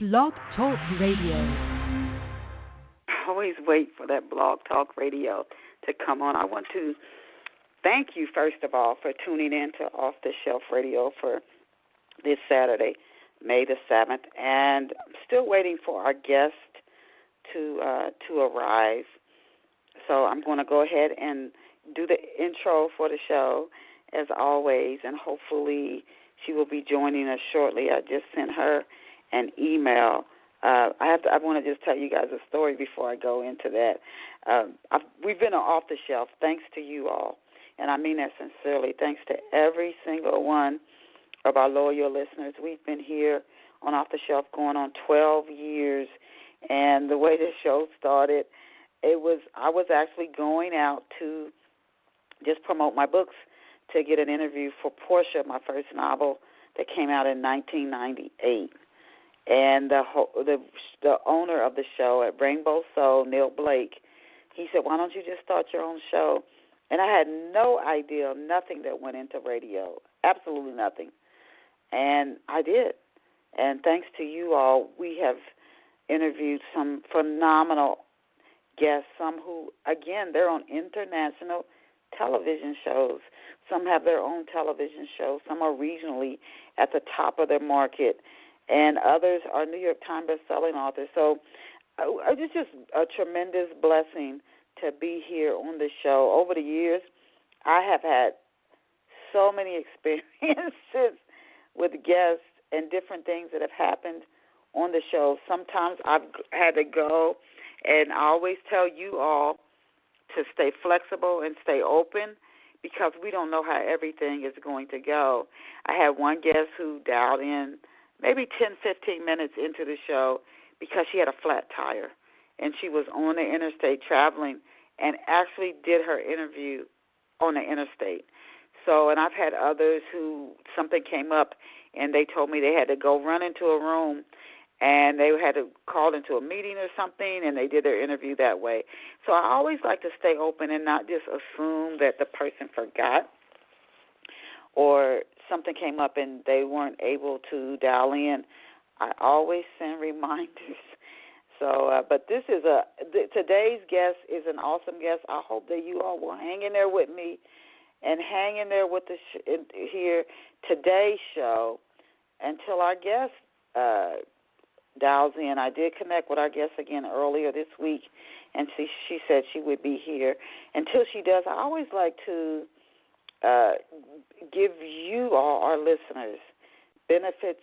Blog Talk Radio. I always wait for that Blog Talk Radio to come on. I want to thank you, first of all, for tuning in to Off the Shelf Radio for this Saturday, May the 7th. And I'm still waiting for our guest to arrive. So I'm going to go ahead and do the intro for the show, as always, and hopefully she will be joining us shortly. I just sent her an email. I want to just tell you guys a story before I go into that. We've been Off the Shelf, thanks to you all, and I mean that sincerely. Thanks to every single one of our loyal listeners. We've been here on Off the Shelf going on 12 years, and the way the show started, I was actually going out to just promote my books to get an interview for Portia, my first novel that came out in 1998. And the owner of the show at Rainbow Soul, Neil Blake, he said, why don't you just start your own show? And I had no idea, nothing that went into radio, absolutely nothing. And I did. And thanks to you all, we have interviewed some phenomenal guests, some who, again, they're on international television shows. Some have their own television shows. Some are regionally at the top of their market. And others are New York Times best-selling authors. So it's just a tremendous blessing to be here on the show. Over the years, I have had so many experiences with guests and different things that have happened on the show. Sometimes I've had to go, and I always tell you all to stay flexible and stay open because we don't know how everything is going to go. I had one guest who dialed in maybe 10, 15 minutes into the show because she had a flat tire, and she was on the interstate traveling and actually did her interview on the interstate. So, and I've had others who something came up, and they told me they had to go run into a room, and they had to call into a meeting or something, and they did their interview that way. So I always like to stay open and not just assume that the person forgot or something came up and they weren't able to dial in. I always send reminders. So, but this is today's guest is an awesome guest. I hope that you all will hang in there with me and hang in there with here today's show until our guest dials in. I did connect with our guest again earlier this week, and she said she would be here. Until she does, I always like to give you all, our listeners, benefits.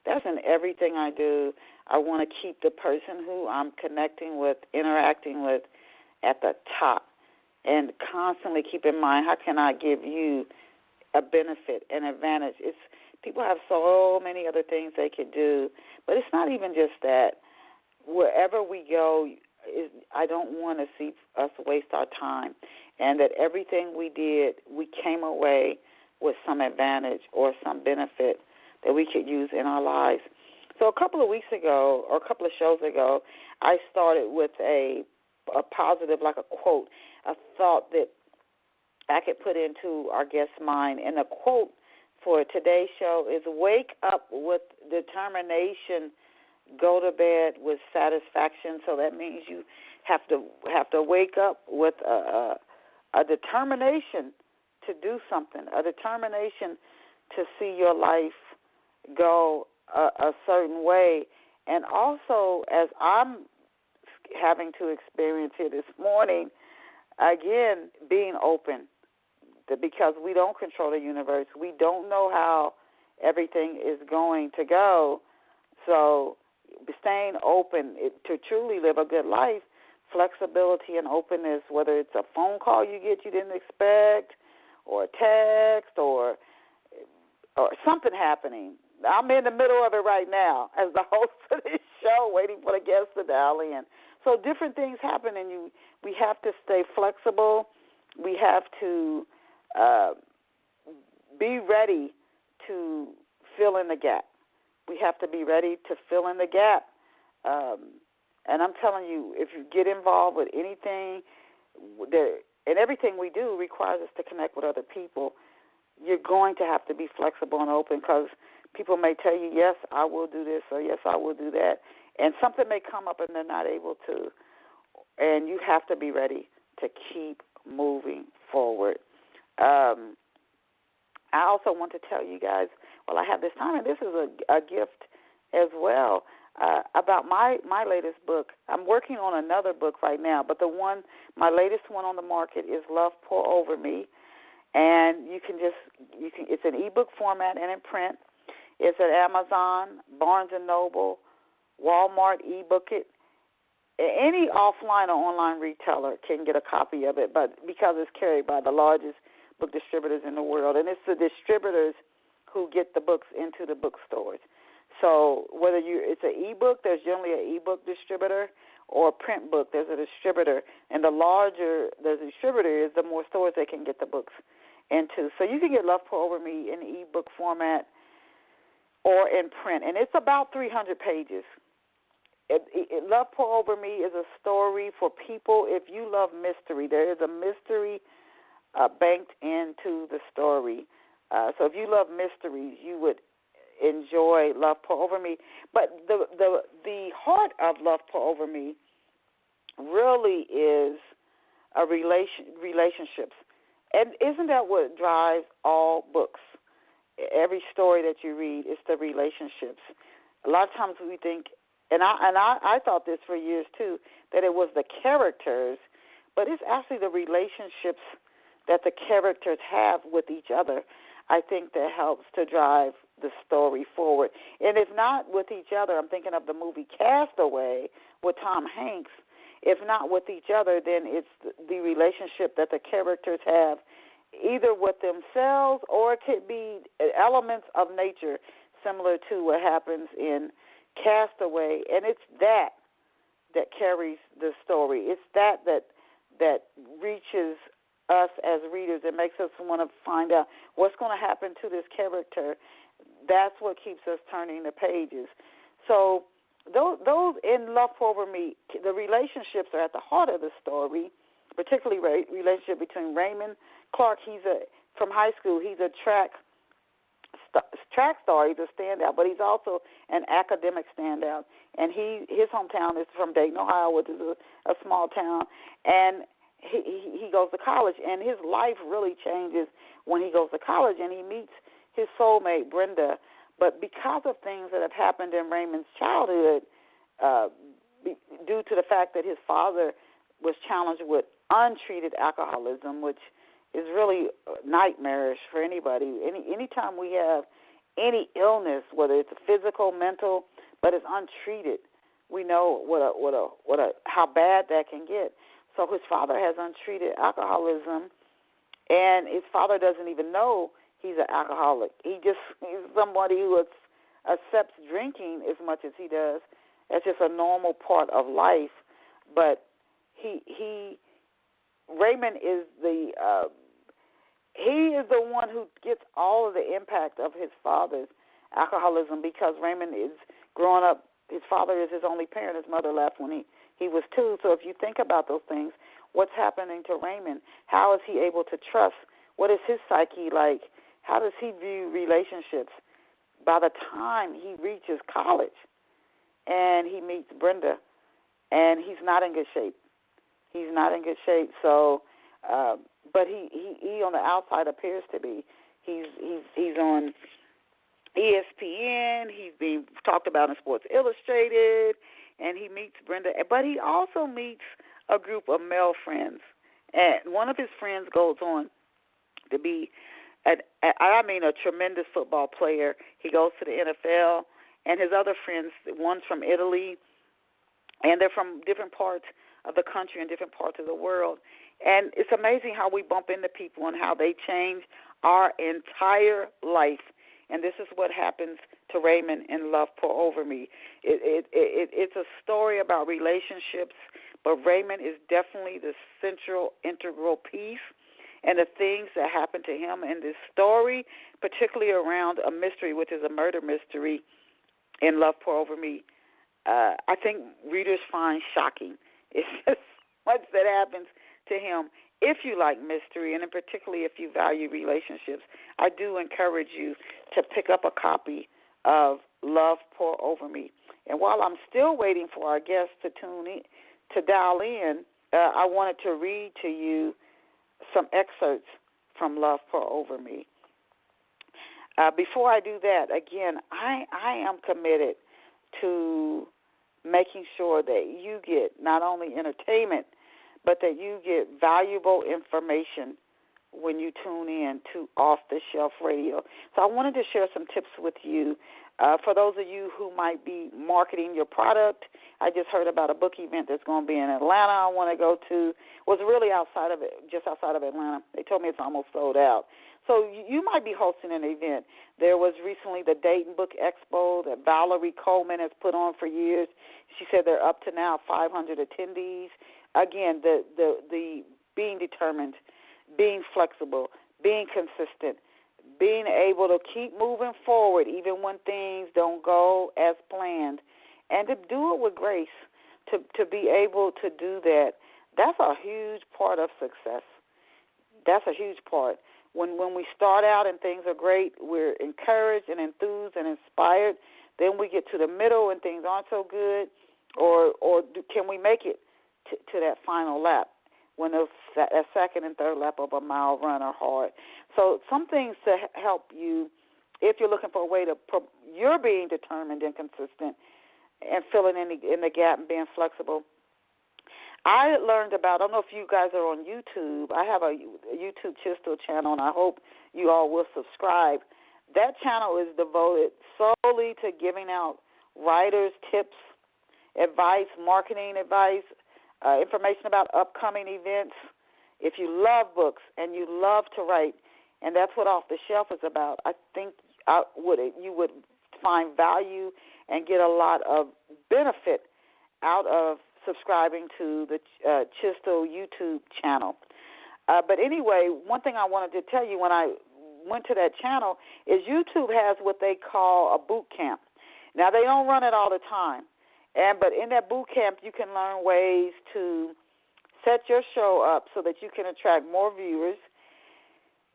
That's in everything I do. I want to keep the person who I'm connecting with, interacting with, at the top, and constantly keep in mind, how can I give you a benefit, an advantage? People have so many other things they could do, but it's not even just that. Wherever we go, I don't want to see us waste our time, and that everything we did, we came away with some advantage or some benefit that we could use in our lives. So a couple of weeks ago, or a couple of shows ago, I started with a positive, like a quote, a thought that I could put into our guest's mind. And the quote for today's show is, wake up with determination, go to bed with satisfaction. So that means you have to wake up with a determination to do something, a determination to see your life go a certain way. And also, as I'm having to experience here this morning, again, being open, because we don't control the universe. We don't know how everything is going to go. So staying open to truly live a good life, flexibility and openness, whether it's a phone call you get you didn't expect, or a text, or something happening. I'm in the middle of it right now as the host of this show, waiting for the guests to dial in. So different things happen, and we have to stay flexible. We have to be ready to fill in the gap. We have to be ready to fill in the gap. And I'm telling you, if you get involved with anything, and everything we do requires us to connect with other people, you're going to have to be flexible and open, because people may tell you, yes, I will do this, or yes, I will do that. And something may come up and they're not able to. And you have to be ready to keep moving forward. I also want to tell you guys, well, I have this time, and this is a gift as well, about my latest book. I'm working on another book right now, but my latest one on the market is Love Pour Over Me. And it's an ebook format and in print. It's at Amazon, Barnes & Noble, Walmart, ebook it. Any offline or online retailer can get a copy of it, but because it's carried by the largest book distributors in the world, and it's the distributors who get the books into the bookstores. So whether it's an ebook, there's generally an ebook distributor, or a print book, there's a distributor. And the larger the distributor is, the more stores they can get the books into. So you can get Love Pour Over Me in ebook format or in print, and it's about 300 pages. Love Pour Over Me is a story for people. If you love mystery, there is a mystery banked into the story. So if you love mysteries, you would enjoy Love Pour Over Me. But the heart of Love Pour Over Me really is relationships. And isn't that what drives all books? Every story that you read is the relationships. A lot of times we think, and I thought this for years too, that it was the characters, but it's actually the relationships that the characters have with each other, I think, that helps to drive the story forward. And if not with each other, I'm thinking of the movie Castaway with Tom Hanks. If not with each other, then it's the relationship that the characters have, either with themselves, or it could be elements of nature, similar to what happens in Castaway. And it's that carries the story. It's that reaches us as readers. It makes us want to find out what's going to happen to this character. That's what keeps us turning the pages. So those in Love Pour Over Me, the relationships are at the heart of the story, particularly relationship between Raymond Clark. From high school, he's a track star. He's a standout, but he's also an academic standout. And his hometown is from Dayton, Ohio, which is a small town. And he goes to college, and his life really changes when he goes to college, and he meets his soulmate, Brenda. But because of things that have happened in Raymond's childhood, due to the fact that his father was challenged with untreated alcoholism, which is really nightmarish for anybody. Anytime we have any illness, whether it's physical, mental, but it's untreated, we know how bad that can get. So his father has untreated alcoholism, and his father doesn't even know he's an alcoholic. He's somebody who accepts drinking as much as he does. That's just a normal part of life. But Raymond is he is the one who gets all of the impact of his father's alcoholism, because Raymond is growing up. His father is his only parent. His mother left when he was 2. So if you think about those things, what's happening to Raymond? How is he able to trust? What is his psyche like? How does he view relationships? By the time he reaches college and he meets Brenda, and he's not in good shape. He's not in good shape. So, but he on the outside appears to be. He's on ESPN. He's being talked about in Sports Illustrated, and he meets Brenda. But he also meets a group of male friends, and one of his friends goes on to be a tremendous football player. He goes to the NFL, and his other friends, one's from Italy, and they're from different parts of the country and different parts of the world. And it's amazing how we bump into people and how they change our entire life. And this is what happens to Raymond in Love Pour Over Me. It's a story about relationships, but Raymond is definitely the central, integral piece. And the things that happen to him in this story, particularly around a mystery, which is a murder mystery in Love Pour Over Me, I think readers find shocking. It's just much that happens to him. If you like mystery, and in particularly if you value relationships, I do encourage you to pick up a copy of Love Pour Over Me. And while I'm still waiting for our guests to tune in, to dial in, I wanted to read to you some excerpts from Love Pour Over Me. Before I do that, again, I am committed to making sure that you get not only entertainment, but that you get valuable information when you tune in to Off the Shelf Radio. So I wanted to share some tips with you. For those of you who might be marketing your product, I just heard about a book event that's going to be in Atlanta I want to go to. It was really just outside of Atlanta. They told me it's almost sold out. So you might be hosting an event. There was recently the Dayton Book Expo that Valerie Coleman has put on for years. She said they're up to now 500 attendees. Again, the being determined, being flexible, being consistent, being able to keep moving forward even when things don't go as planned, and to do it with grace, to be able to do that, that's a huge part of success. That's a huge part. When we start out and things are great, we're encouraged and enthused and inspired. Then we get to the middle and things aren't so good, can we make it to that final lap when that second and third lap of a mile run are hard? So some things to help you if you're looking for a way to you're being determined and consistent and filling in the gap and being flexible. I learned about, I don't know if you guys are on YouTube. I have a YouTube Chistel channel, and I hope you all will subscribe. That channel is devoted solely to giving out writers tips, advice, marketing advice, information about upcoming events. If you love books and you love to write, and that's what Off the Shelf is about, I think you would find value and get a lot of benefit out of subscribing to the Chistel YouTube channel. But anyway, one thing I wanted to tell you when I went to that channel is YouTube has what they call a boot camp. Now, they don't run it all the time, but in that boot camp, you can learn ways to set your show up so that you can attract more viewers.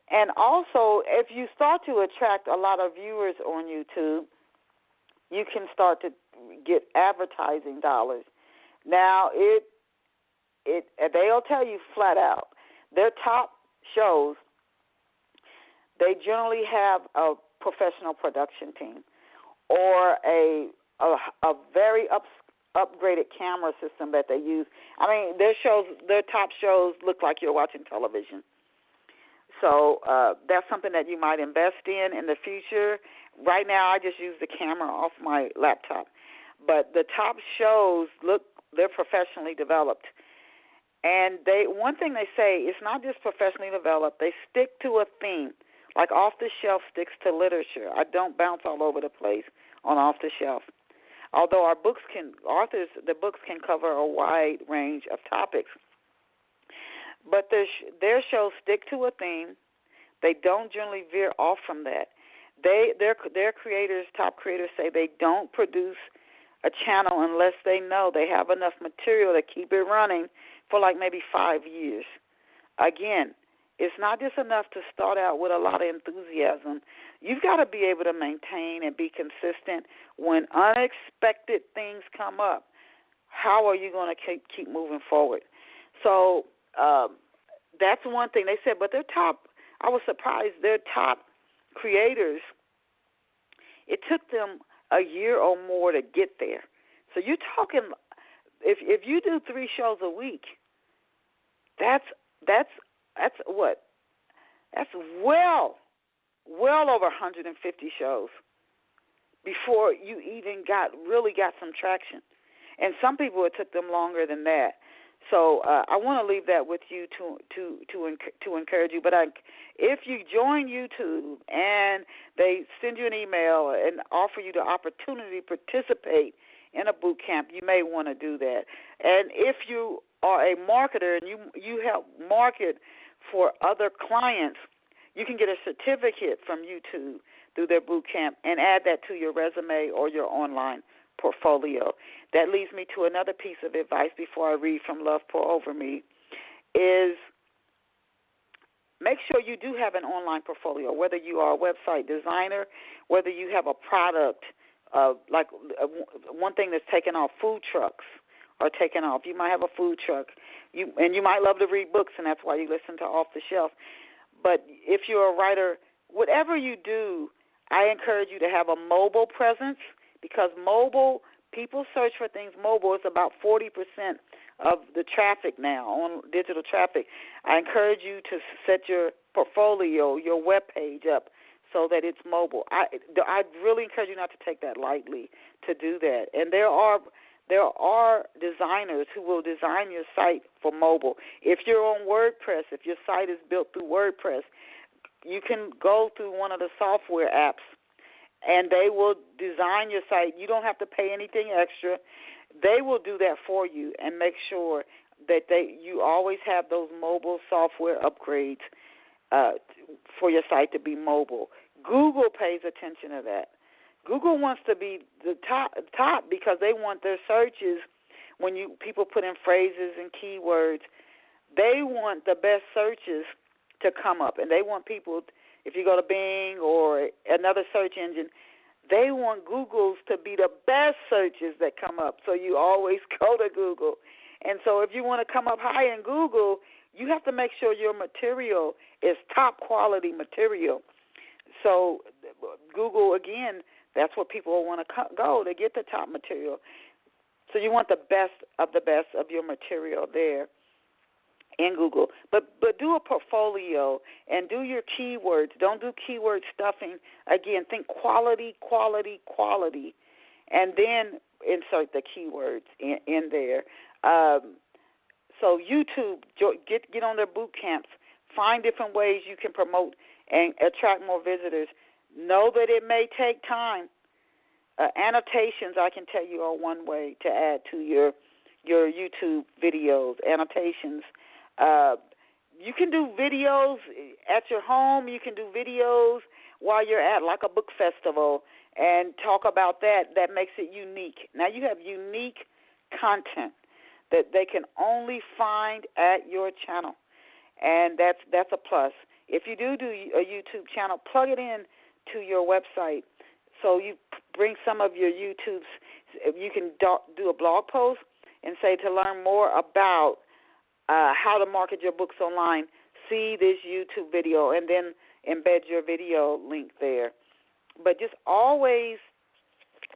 And also, if you start to attract a lot of viewers on YouTube, you can start to get advertising dollars. Now, they'll tell you flat out, their top shows, they generally have a professional production team or a very upgraded camera system that they use. I mean, their top shows look like you're watching television. So that's something that you might invest in the future. Right now, I just use the camera off my laptop. But the top shows they're professionally developed. And one thing they say, it's not just professionally developed, they stick to a theme. Like Off the Shelf sticks to literature. I don't bounce all over the place on Off the Shelf. Although the books can cover a wide range of topics. But their shows stick to a theme. They don't generally veer off from that. Their creators, top creators, say they don't produce a channel unless they know they have enough material to keep it running for like maybe 5 years. Again, it's not just enough to start out with a lot of enthusiasm. You've got to be able to maintain and be consistent when unexpected things come up. How are you going to keep moving forward? So that's one thing they said. But I was surprised, their top creators, it took them a year or more to get there. So you're talking, if you do 3 shows a week, that's what? That's well over 150 shows before you even really got some traction. And some people, it took them longer than that. So I want to leave that with you to encourage you. But if you join YouTube and they send you an email and offer you the opportunity to participate in a boot camp, you may want to do that. And if you are a marketer and you help market for other clients, you can get a certificate from YouTube through their boot camp and add that to your resume or your online portfolio. That leads me to another piece of advice before I read from Love Pour Over Me, is make sure you do have an online portfolio, whether you are a website designer, whether you have a product, one thing that's taken off, food trucks are taken off. You might have a food truck, and you might love to read books, and that's why you listen to Off the Shelf. But if you're a writer, whatever you do, I encourage you to have a mobile presence, because people search for things mobile. It's about 40% of the traffic now on digital traffic. I encourage you to set your portfolio, your web page up so that it's mobile. I really encourage you not to take that lightly, to do that. And there are designers who will design your site for mobile. If you're on WordPress, if your site is built through WordPress, you can go through one of the software apps, and they will design your site. You don't have to pay anything extra. They will do that for you and make sure that you always have those mobile software upgrades for your site to be mobile. Google pays attention to that. Google wants to be the top because they want their searches, when people put in phrases and keywords, they want the best searches to come up. And they want people, if you go to Bing or another search engine, they want Google's to be the best searches that come up. So you always go to Google. And so if you want to come up high in Google, you have to make sure your material is top quality material. So Google, again, that's where people want to go to get the top material. So you want the best of your material there in Google. But do a portfolio and do your keywords. Don't do keyword stuffing. Again, think quality, quality, quality, and then insert the keywords in there. So YouTube, get on their boot camps. Find different ways you can promote and attract more visitors. Know that it may take time. Annotations, I can tell you, are one way to add to your YouTube videos. Annotations. You can do videos at your home. You can do videos while you're at like a book festival and talk about that. That makes it unique. Now you have unique content that they can only find at your channel, and that's a plus. If you do a YouTube channel, plug it in to your website. So you bring some of your YouTubes. You can do a blog post and say, to learn more about how to market your books online, see this YouTube video, and then embed your video link there. But just always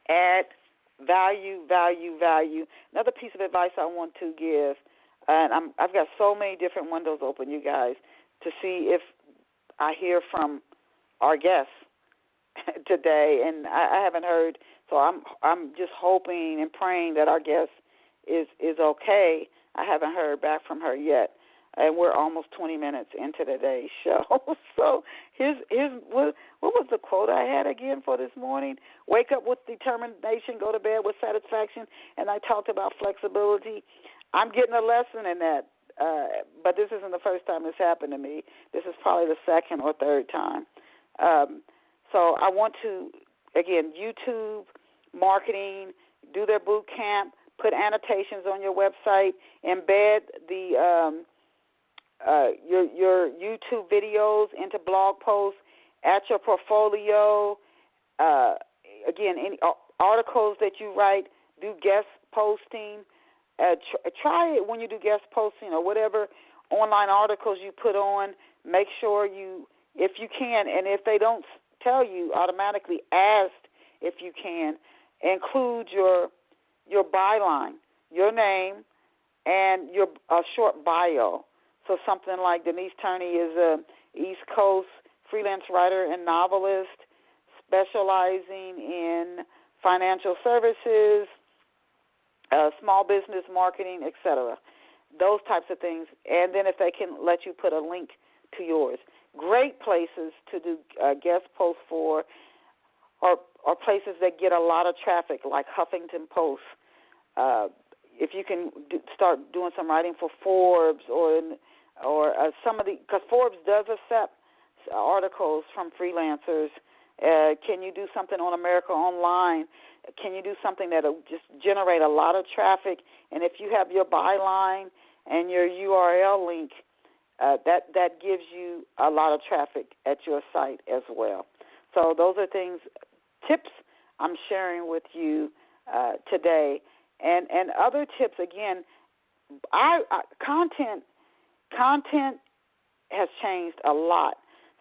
add value. Another piece of advice I want to give, and I've got so many different windows open, you guys, to see if I hear from our guests today, and I haven't heard, so I'm just hoping and praying that our guest is okay. I haven't heard back from her yet, and we're almost 20 minutes into today's show. So here's what was the quote I had again for this morning? Wake up with determination, go to bed with satisfaction. And I talked about flexibility. I'm getting a lesson in that, but this isn't the first time this happened to me. This is probably the second or third time. So I want to, again, YouTube, marketing, do their boot camp, put annotations on your website, embed your YouTube videos into blog posts, at your portfolio. Again, any articles that you write, do guest posting. Try it when you do guest posting or whatever online articles you put on. Make sure you, if you can, and if they don't tell you, automatically ask if you can, include your byline, your name, and your short bio. So something like Denise Turney is a East Coast freelance writer and novelist specializing in financial services, small business marketing, etc. Those types of things. And then if they can let you put a link to yours. Great places to do guest posts for are places that get a lot of traffic, like Huffington Post. If you can start doing some writing for Forbes or some of the, because Forbes does accept articles from freelancers. Can you do something on America Online? Can you do something that will just generate a lot of traffic? And if you have your byline and your URL link, that gives you a lot of traffic at your site as well. So those are tips I'm sharing with you today, and other tips. Again, content has changed a lot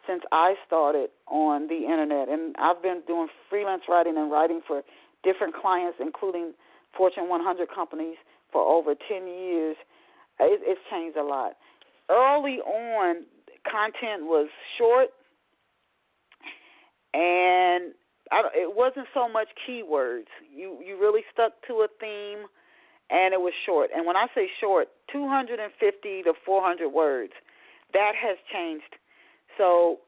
since I started on the internet, and I've been doing freelance writing and writing for different clients, including Fortune 100 companies, for over 10 years. It's changed a lot. Early on, content was short, and it wasn't so much keywords. You really stuck to a theme, and it was short. And when I say short, 250 to 400 words. That has changed. So,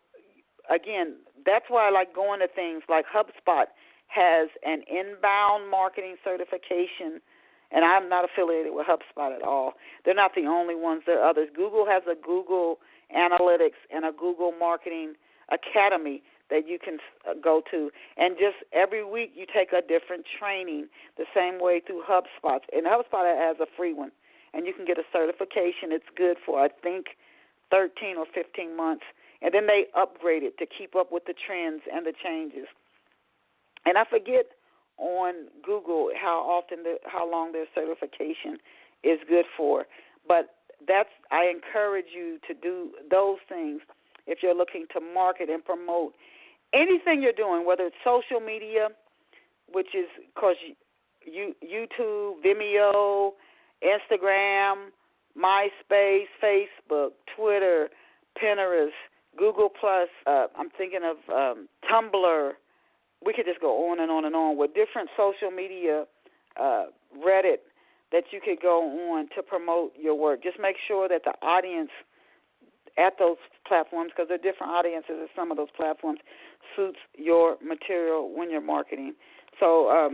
again, that's why I like going to things like HubSpot has an inbound marketing certification, and I'm not affiliated with HubSpot at all. They're not the only ones. There are others. Google has a Google Analytics and a Google Marketing Academy that you can go to. And just every week you take a different training the same way through HubSpot. And HubSpot has a free one, and you can get a certification. It's good for, I think, 13 or 15 months. And then they upgrade it to keep up with the trends and the changes. And I forget on Google how long their certification is good for. But I encourage you to do those things if you're looking to market and promote anything you're doing, whether it's social media, which is, of course, YouTube, Vimeo, Instagram, MySpace, Facebook, Twitter, Pinterest, Google+, I'm thinking of Tumblr. We could just go on and on and on with different social media, Reddit, that you could go on to promote your work. Just make sure that the audience at those platforms, because there are different audiences at some of those platforms, suits your material when you're marketing. So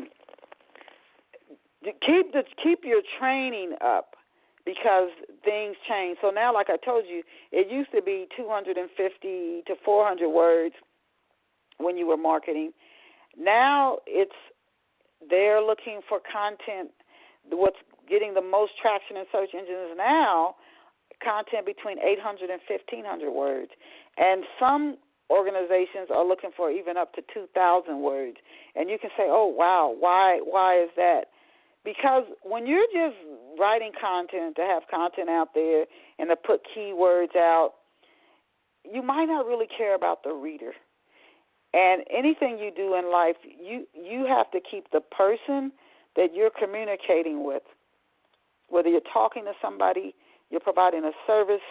keep your training up, because things change. So now, like I told you, it used to be 250 to 400 words when you were marketing. Now they're looking for content. What's getting the most traction in search engines now, content between 800 and 1,500 words. And some organizations are looking for even up to 2,000 words. And you can say, oh, wow, why is that? Because when you're just writing content to have content out there and to put keywords out, you might not really care about the reader. And anything you do in life, you have to keep the person that you're communicating with, whether you're talking to somebody, you're providing a service,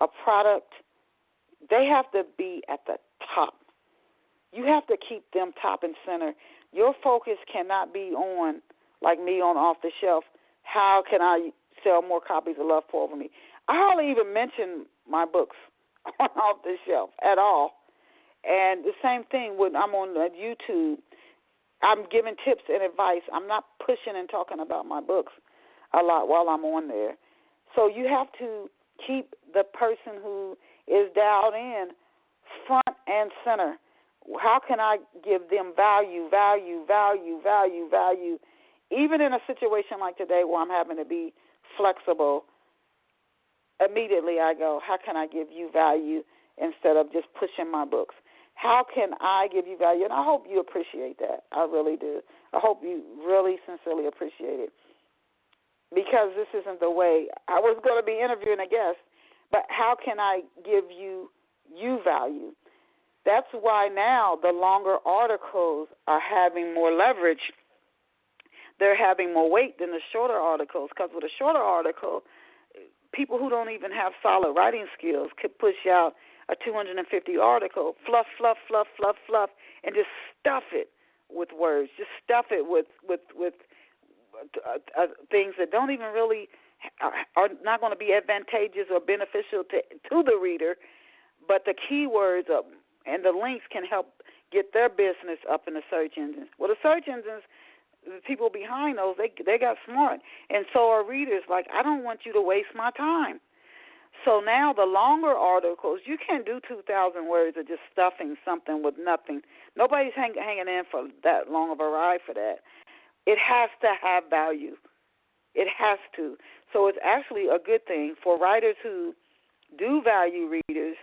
a product, they have to be at the top. You have to keep them top and center. Your focus cannot be on, like me on Off the Shelf, how can I sell more copies of Love Pour Over Me? I hardly even mention my books on Off the Shelf at all. And the same thing when I'm on YouTube, I'm giving tips and advice. I'm not pushing and talking about my books a lot while I'm on there. So you have to keep the person who is dialed in front and center. How can I give them value, even in a situation like today where I'm having to be flexible? Immediately I go, how can I give you value instead of just pushing my books? How can I give you value? And I hope you appreciate that. I really do. I hope you really sincerely appreciate it, because this isn't the way I was going to be interviewing a guest, but how can I give you value? That's why now the longer articles are having more leverage. They're having more weight than the shorter articles, because with a shorter article, people who don't even have solid writing skills could push out a 250 article, fluff, and just stuff it with words. Just stuff it with things that don't even really are not going to be advantageous or beneficial to the reader, but the keywords and the links can help get their business up in the search engines. Well, the search engines, the people behind those, they got smart, and so are readers. Like, I don't want you to waste my time. So now the longer articles, you can't do 2,000 words of just stuffing something with nothing. Nobody's hanging in for that long of a ride for that. It has to have value. It has to. So it's actually a good thing for writers who do value readers,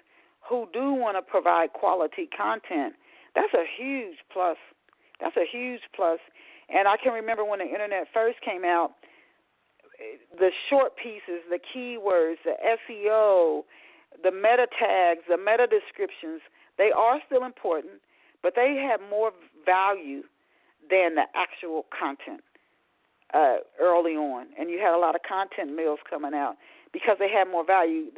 who do want to provide quality content. That's a huge plus. That's a huge plus. And I can remember when the internet first came out, the short pieces, the keywords, the SEO, the meta tags, the meta descriptions, they are still important, but they have more value than the actual content early on. And you had a lot of content mills coming out because they had more value.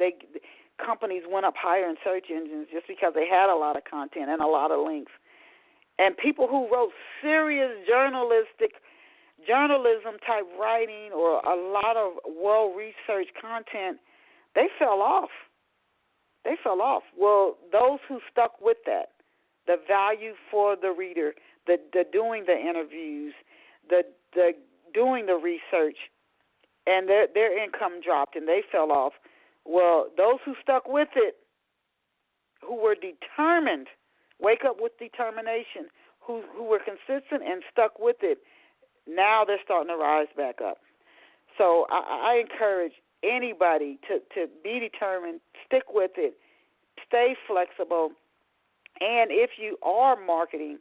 Companies went up higher in search engines just because they had a lot of content and a lot of links. And people who wrote serious journalism-type writing or a lot of well-researched content, they fell off. They fell off. Well, those who stuck with that, the value for the reader, the doing the interviews, the doing the research, and their income dropped and they fell off. Well, those who stuck with it, who were determined, wake up with determination, who were consistent and stuck with it, now they're starting to rise back up. So I encourage anybody to be determined, stick with it, stay flexible, and if you are marketing,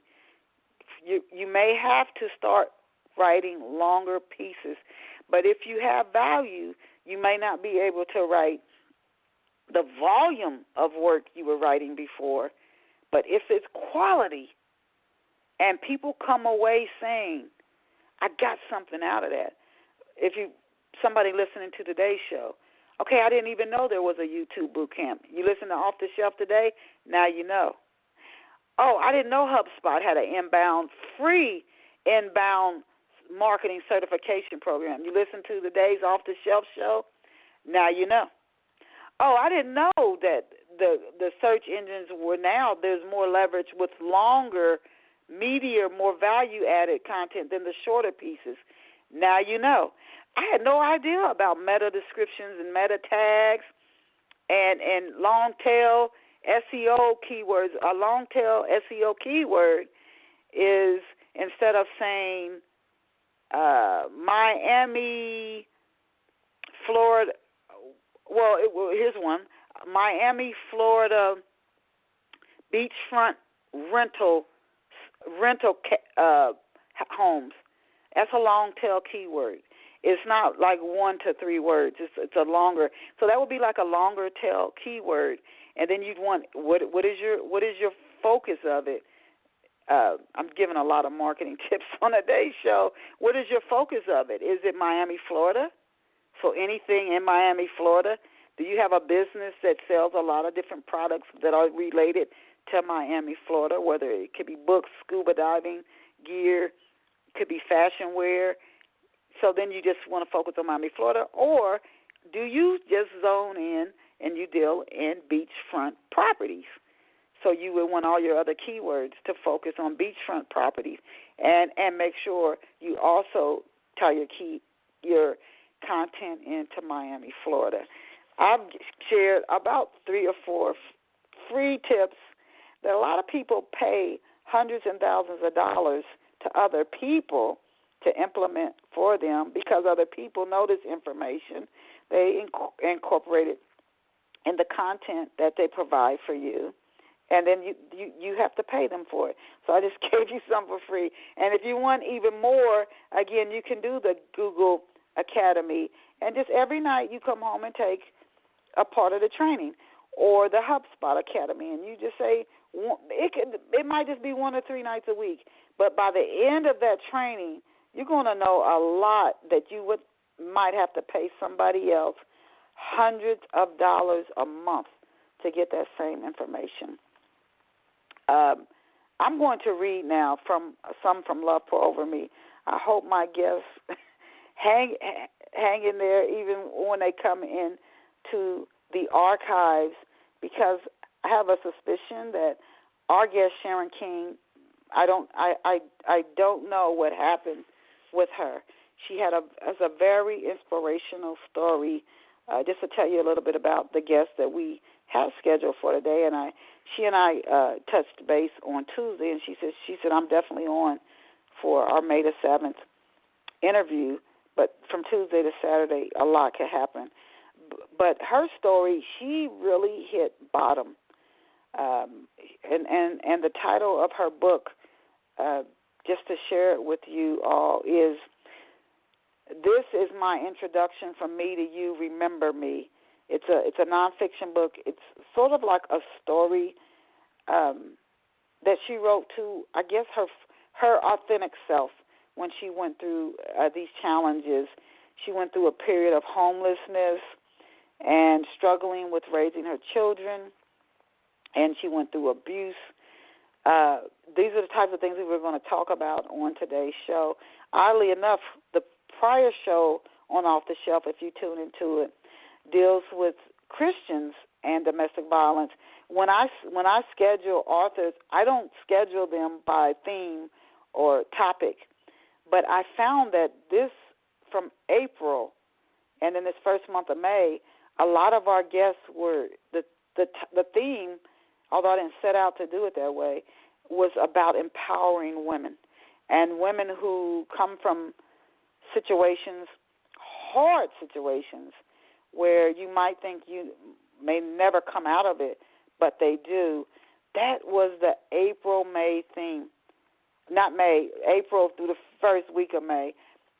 you may have to start writing longer pieces. But if you have value, you may not be able to write the volume of work you were writing before. But if it's quality and people come away saying, I got something out of that. Somebody listening to today's show, okay, I didn't even know there was a YouTube boot camp. You listen to Off the Shelf today, now you know. Oh, I didn't know HubSpot had an free inbound marketing certification program. You listen to today's Off the Shelf show, now you know. Oh, I didn't know that the search engines there's more leverage with longer, meatier, more value-added content than the shorter pieces. Now you know. I had no idea about meta descriptions and meta tags and long-tail SEO keywords. A long-tail SEO keyword is, instead of saying Miami, Florida, here's one. Miami, Florida beachfront rental homes. That's a long tail keyword. It's not like 1 to 3 words. It's a longer. So that would be like a longer tail keyword. And then you'd want what is your focus of it? I'm giving a lot of marketing tips on today's show. What is your focus of it? Is it Miami, Florida? So anything in Miami, Florida? Do you have a business that sells a lot of different products that are related to Miami, Florida, whether it could be books, scuba diving, gear, could be fashion wear? So then you just want to focus on Miami, Florida, or do you just zone in and you deal in beachfront properties? So you would want all your other keywords to focus on beachfront properties and make sure you also tie your content into Miami, Florida. I've shared about 3 or 4 free tips that a lot of people pay hundreds and thousands of dollars to other people to implement for them because other people know this information. They incorporate it in the content that they provide for you, and then you have to pay them for it. So I just gave you some for free. And if you want even more, again, you can do the Google Academy, and just every night you come home and take a part of the training, or the HubSpot Academy, and you just say it might just be 1 or 3 nights a week, but by the end of that training, you're going to know a lot that you might have to pay somebody else hundreds of dollars a month to get that same information. I'm going to read now from Love Pour Over Me. I hope my guests hang in there even when they come in to the archives, because I have a suspicion that our guest Sharon King, I don't know what happened with her. She had a very inspirational story. Just to tell you a little bit about the guest that we have scheduled for today, and she and I touched base on Tuesday, and she said I'm definitely on for our May the 7th interview, but from Tuesday to Saturday a lot could happen. but her story, she really hit bottom. And the title of her book, just to share it with you all, is "This is my introduction from me to you. Remember me." It's a nonfiction book. It's sort of like a story that she wrote to, I guess, her authentic self when she went through these challenges. She went through a period of homelessness and struggling with raising her children, and she went through abuse. These are the types of things that we're going to talk about on today's show. Oddly enough, the prior show on Off the Shelf, if you tune into it, deals with Christians and domestic violence. When I schedule authors, I don't schedule them by theme or topic, but I found that this, from April and in this first month of May, a lot of our guests were, the theme, although I didn't set out to do it that way, was about empowering women, and women who come from situations, hard situations, where you might think you may never come out of it, but they do. That was the April-May theme. Not May, April through the first week of May,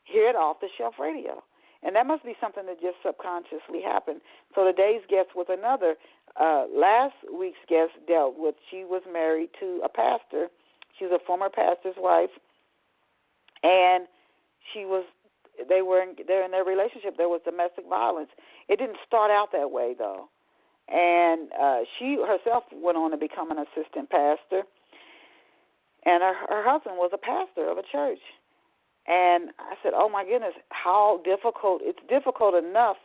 here at Off the Shelf Radio. And that must be something that just subconsciously happened. So today's guest was another. Last week's guest dealt with, she was married to a pastor. She was a former pastor's wife, and they're in their relationship. There was domestic violence. It didn't start out that way, though. And she herself went on to become an assistant pastor, and her husband was a pastor of a church. And I said, oh, my goodness, how difficult. It's difficult enough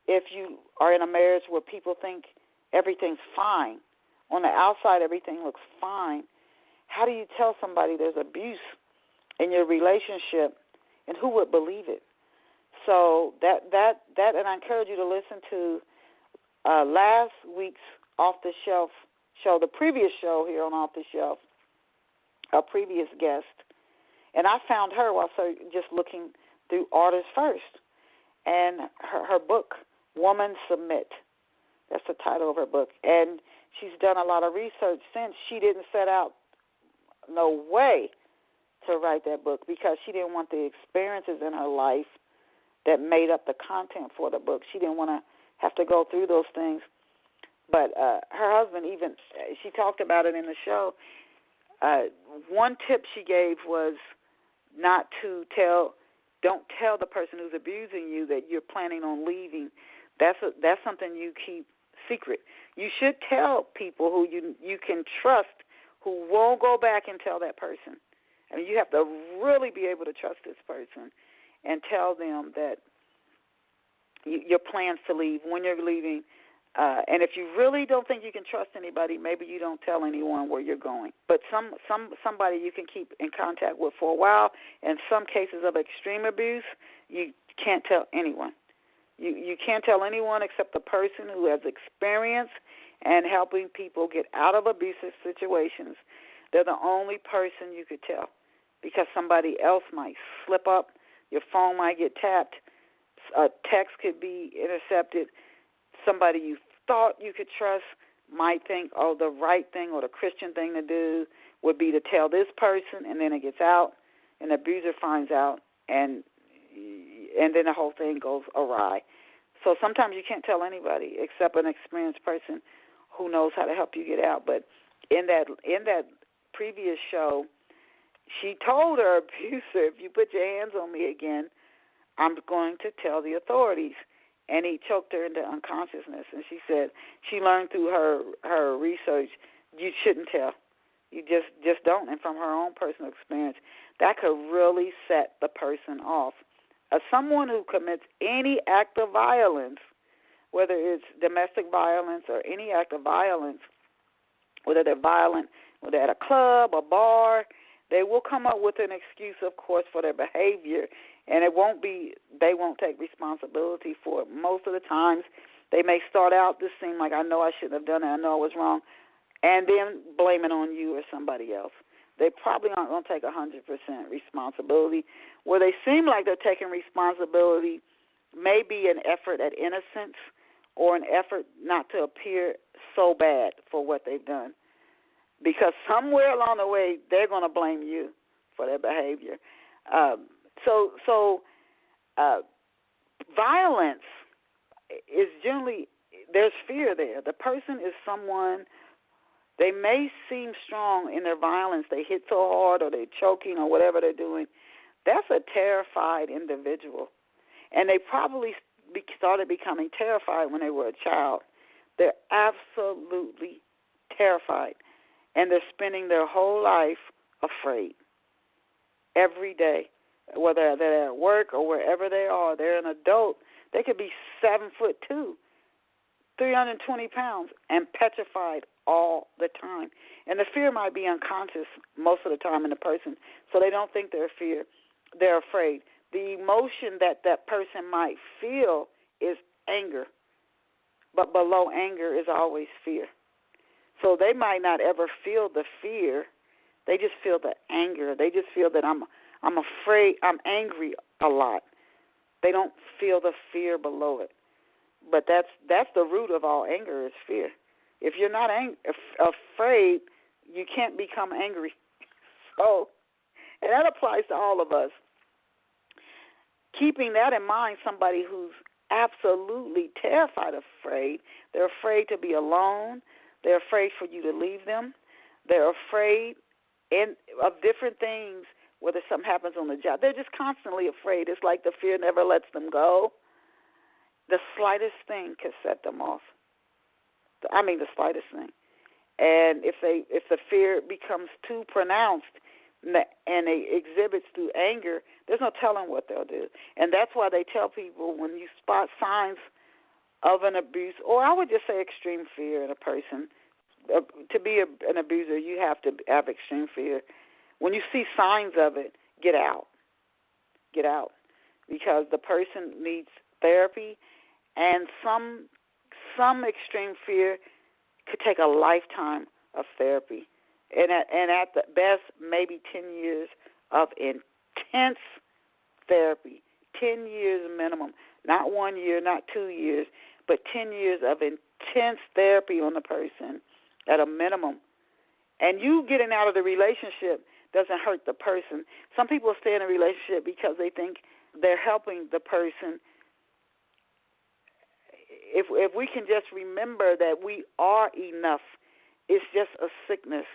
if you are in a marriage where people think everything's fine. On the outside, everything looks fine. How do you tell somebody there's abuse in your relationship, and who would believe it? So that, and I encourage you to listen to last week's Off the Shelf show, the previous show here on Off the Shelf, our previous guest. And I found her while just looking through Artists First. And her book, Woman Submit, that's the title of her book. And she's done a lot of research since. She didn't set out, no way, to write that book because she didn't want the experiences in her life that made up the content for the book. She didn't want to have to go through those things. But her husband even, she talked about it in the show. One tip she gave was don't tell the person who's abusing you that you're planning on leaving. That's something you keep secret. You should tell people who you can trust, who won't go back and tell that person. I mean, you have to really be able to trust this person and tell them that your plans to leave, when you're leaving. And if you really don't think you can trust anybody, maybe you don't tell anyone where you're going. But somebody you can keep in contact with for a while. In some cases of extreme abuse, you can't tell anyone. You can't tell anyone except the person who has experience in helping people get out of abusive situations. They're the only person you could tell because somebody else might slip up. Your phone might get tapped. A text could be intercepted. Somebody you thought you could trust might think, oh, the right thing or the Christian thing to do would be to tell this person, and then it gets out, and the abuser finds out, and then the whole thing goes awry. So sometimes you can't tell anybody except an experienced person who knows how to help you get out. But in that previous show, she told her abuser, if you put your hands on me again, I'm going to tell the authorities. And he choked her into unconsciousness. And she said she learned through her research, you shouldn't tell. You just don't. And from her own personal experience, that could really set the person off. Someone who commits any act of violence, whether it's domestic violence or any act of violence, whether they're violent, whether at a club, a bar, they will come up with an excuse, of course, for their behavior. And they won't take responsibility for it. Most of the times, they may start out, this seemed like I know I shouldn't have done it, I know I was wrong, and then blame it on you or somebody else. They probably aren't going to take 100% responsibility. Where they seem like they're taking responsibility may be an effort at innocence or an effort not to appear so bad for what they've done. Because somewhere along the way, they're going to blame you for their behavior. Violence is generally, there's fear there. The person is someone, they may seem strong in their violence. They hit so hard or they're choking or whatever they're doing. That's a terrified individual. And they probably started becoming terrified when they were a child. They're absolutely terrified. And they're spending their whole life afraid every day, whether they're at work or wherever they are. They're an adult. They could be 7'2", 320 pounds, and petrified all the time. And the fear might be unconscious most of the time in the person, so they don't think they're afraid. The emotion that person might feel is anger, but below anger is always fear. So they might not ever feel the fear. They just feel the anger. They just feel that I'm afraid, I'm angry a lot. They don't feel the fear below it. But that's the root of all anger is fear. If you're not afraid, you can't become angry. So, and that applies to all of us. Keeping that in mind, somebody who's absolutely terrified, afraid, they're afraid to be alone. They're afraid for you to leave them. They're afraid of different things, whether something happens on the job. They're just constantly afraid. It's like the fear never lets them go. The slightest thing could set them off. I mean, the slightest thing. And if the fear becomes too pronounced and it exhibits through anger, there's no telling what they'll do. And that's why they tell people when you spot signs of an abuse, or I would just say extreme fear in a person. To be an abuser, you have to have extreme fear. When you see signs of it, get out. Get out. Because the person needs therapy, and some extreme fear could take a lifetime of therapy. And at the best, maybe 10 years of intense therapy. 10 years minimum. Not 1 year, not 2 years, but 10 years of intense therapy on the person at a minimum. And you getting out of the relationship doesn't hurt the person. Some people stay in a relationship because they think they're helping the person. If we can just remember that we are enough, it's just a sickness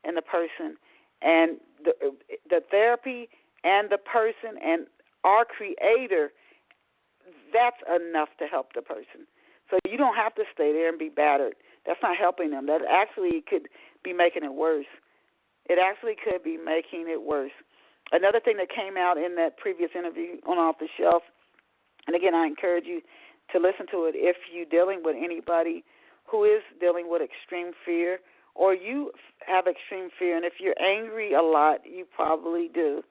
in the person. And the therapy and the person and our Creator, that's enough to help the person. So you don't have to stay there and be battered. That's not helping them. That actually could be making it worse. It actually could be making it worse. Another thing that came out in that previous interview on Off the Shelf, and again, I encourage you to listen to it if you're dealing with anybody who is dealing with extreme fear, or you have extreme fear, and if you're angry a lot, you probably do,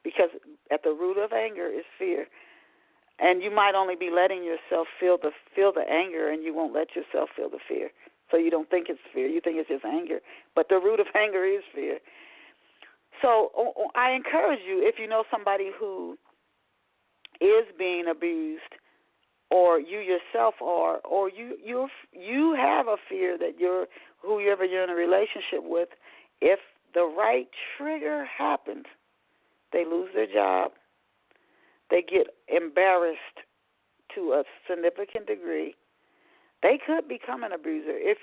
because at the root of anger is fear. And you might only be letting yourself feel the anger, and you won't let yourself feel the fear. So you don't think it's fear. You think it's just anger. But the root of anger is fear. So I encourage you, if you know somebody who is being abused, or you yourself are, or you have a fear that whoever you're in a relationship with, if the right trigger happens, they lose their job, they get embarrassed to a significant degree, they could become an abuser. If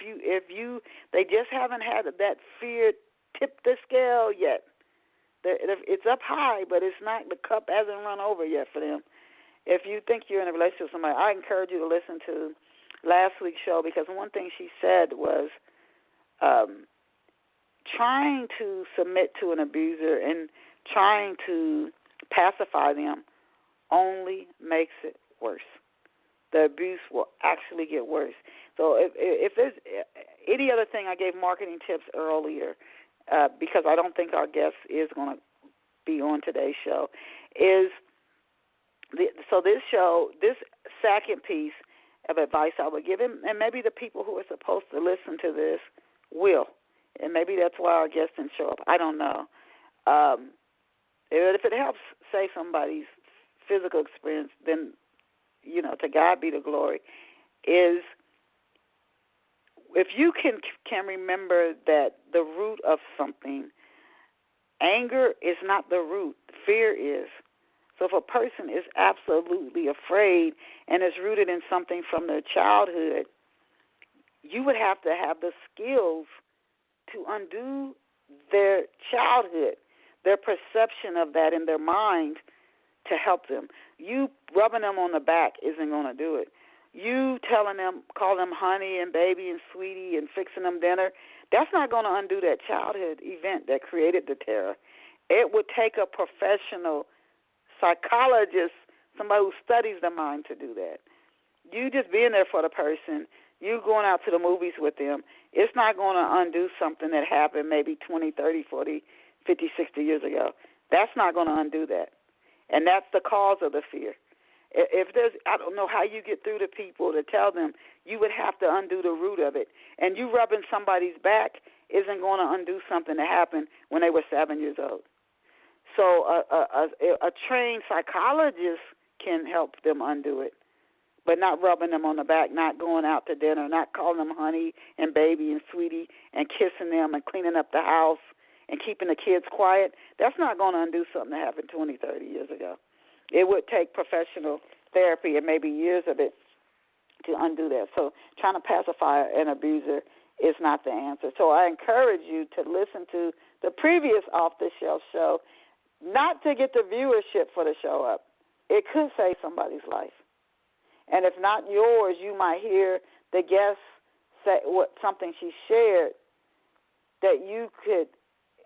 they just haven't had that fear tip the scale yet. It's up high, but it's not, the cup hasn't run over yet for them. If you think you're in a relationship with somebody, I encourage you to listen to last week's show, because one thing she said was trying to submit to an abuser and trying to pacify them only makes it worse. The abuse will actually get worse. So if there's any other thing, I gave marketing tips earlier, because I don't think our guest is going to be on today's show, is this second piece of advice I would give him, and maybe the people who are supposed to listen to this will, and maybe that's why our guest didn't show up. I don't know. If it helps save somebody's physical experience, then, to God be the glory. is if you can remember that the root of something, anger is not the root, fear is. So if a person is absolutely afraid and is rooted in something from their childhood, you would have to have the skills to undo their childhood, their perception of that in their mind to help them. You rubbing them on the back isn't going to do it. You telling them, call them honey and baby and sweetie and fixing them dinner, that's not going to undo that childhood event that created the terror. It would take a professional psychologist, somebody who studies the mind to do that. You just being there for the person, you going out to the movies with them, it's not going to undo something that happened maybe 20, 30, 40, 50, 60 years ago. That's not going to undo that. And that's the cause of the fear. If there's, I don't know how you get through to people to tell them, you would have to undo the root of it. And you rubbing somebody's back isn't going to undo something that happened when they were 7 years old. So a trained psychologist can help them undo it, but not rubbing them on the back, not going out to dinner, not calling them honey and baby and sweetie and kissing them and cleaning up the house and keeping the kids quiet. That's not going to undo something that happened 20, 30 years ago. It would take professional therapy and maybe years of it to undo that. So trying to pacify an abuser is not the answer. So I encourage you to listen to the previous Off the Shelf show, not to get the viewership for the show up. It could save somebody's life. And if not yours, you might hear the guest say something she shared that you could,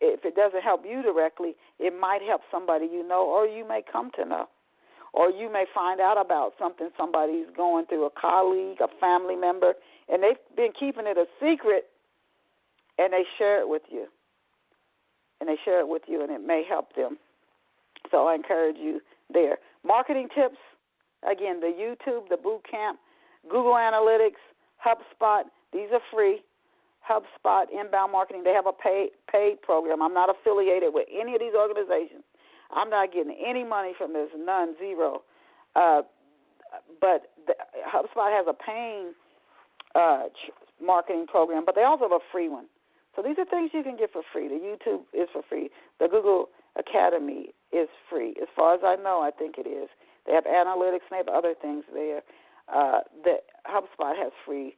if it doesn't help you directly, it might help somebody you know, or you may come to know. Or you may find out about something somebody's going through, a colleague, a family member, and they've been keeping it a secret, and they share it with you. And it may help them. So I encourage you there. Marketing tips, again, the YouTube, the boot camp, Google Analytics, HubSpot, these are free. HubSpot, Inbound Marketing, they have a paid program. I'm not affiliated with any of these organizations. I'm not getting any money from this, none, zero. But HubSpot has a paying marketing program, but they also have a free one. So these are things you can get for free. The YouTube is for free. The Google Academy is free. As far as I know, I think it is. They have analytics and they have other things there. The HubSpot has free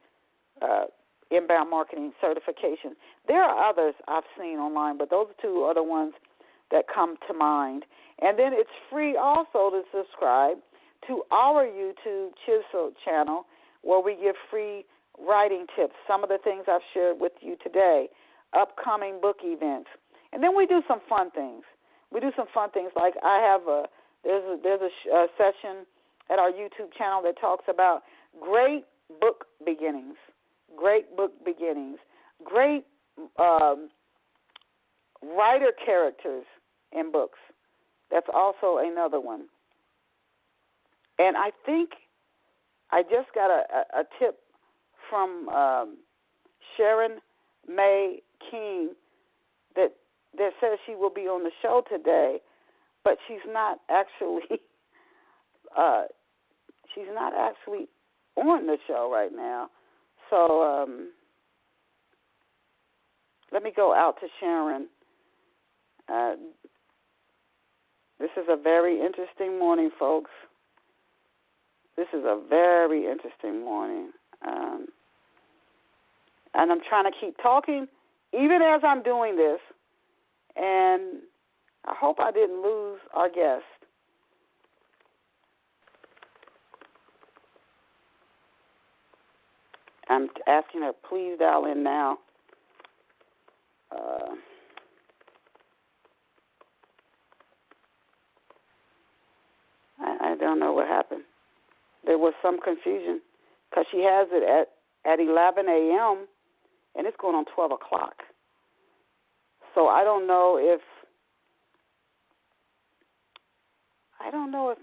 inbound marketing certification. There are others I've seen online, but those two are the ones that come to mind. And then it's free also to subscribe to our YouTube Chisel channel, where we give free writing tips, some of the things I've shared with you today, upcoming book events. And then we do some fun things. Like I have there's a session at our YouTube channel that talks about great book beginnings, great writer characters in books. That's also another one. And I think I just got a tip from Sharon King that says she will be on the show today, but she's not actually on the show right now. So let me go out to Sharon. This is a very interesting morning, folks. This is a very interesting morning. And I'm trying to keep talking even as I'm doing this. And I hope I didn't lose our guest. I'm asking her, please dial in now. I don't know what happened. There was some confusion because she has it at 11 a.m. and it's going on 12 o'clock. So I don't know if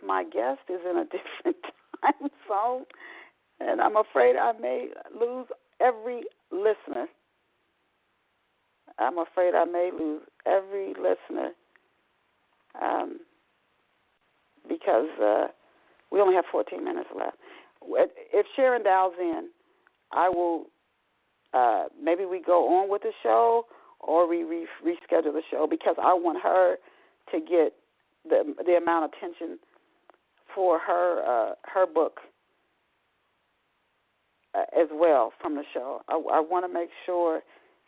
my guest is in a different time zone, and I'm afraid I may lose every listener. Because we only have 14 minutes left. if Sharon dials in, I will. Maybe we go on with the show, or we reschedule the show, because I want her to get the amount of attention for her book as well from the show. I want to make sure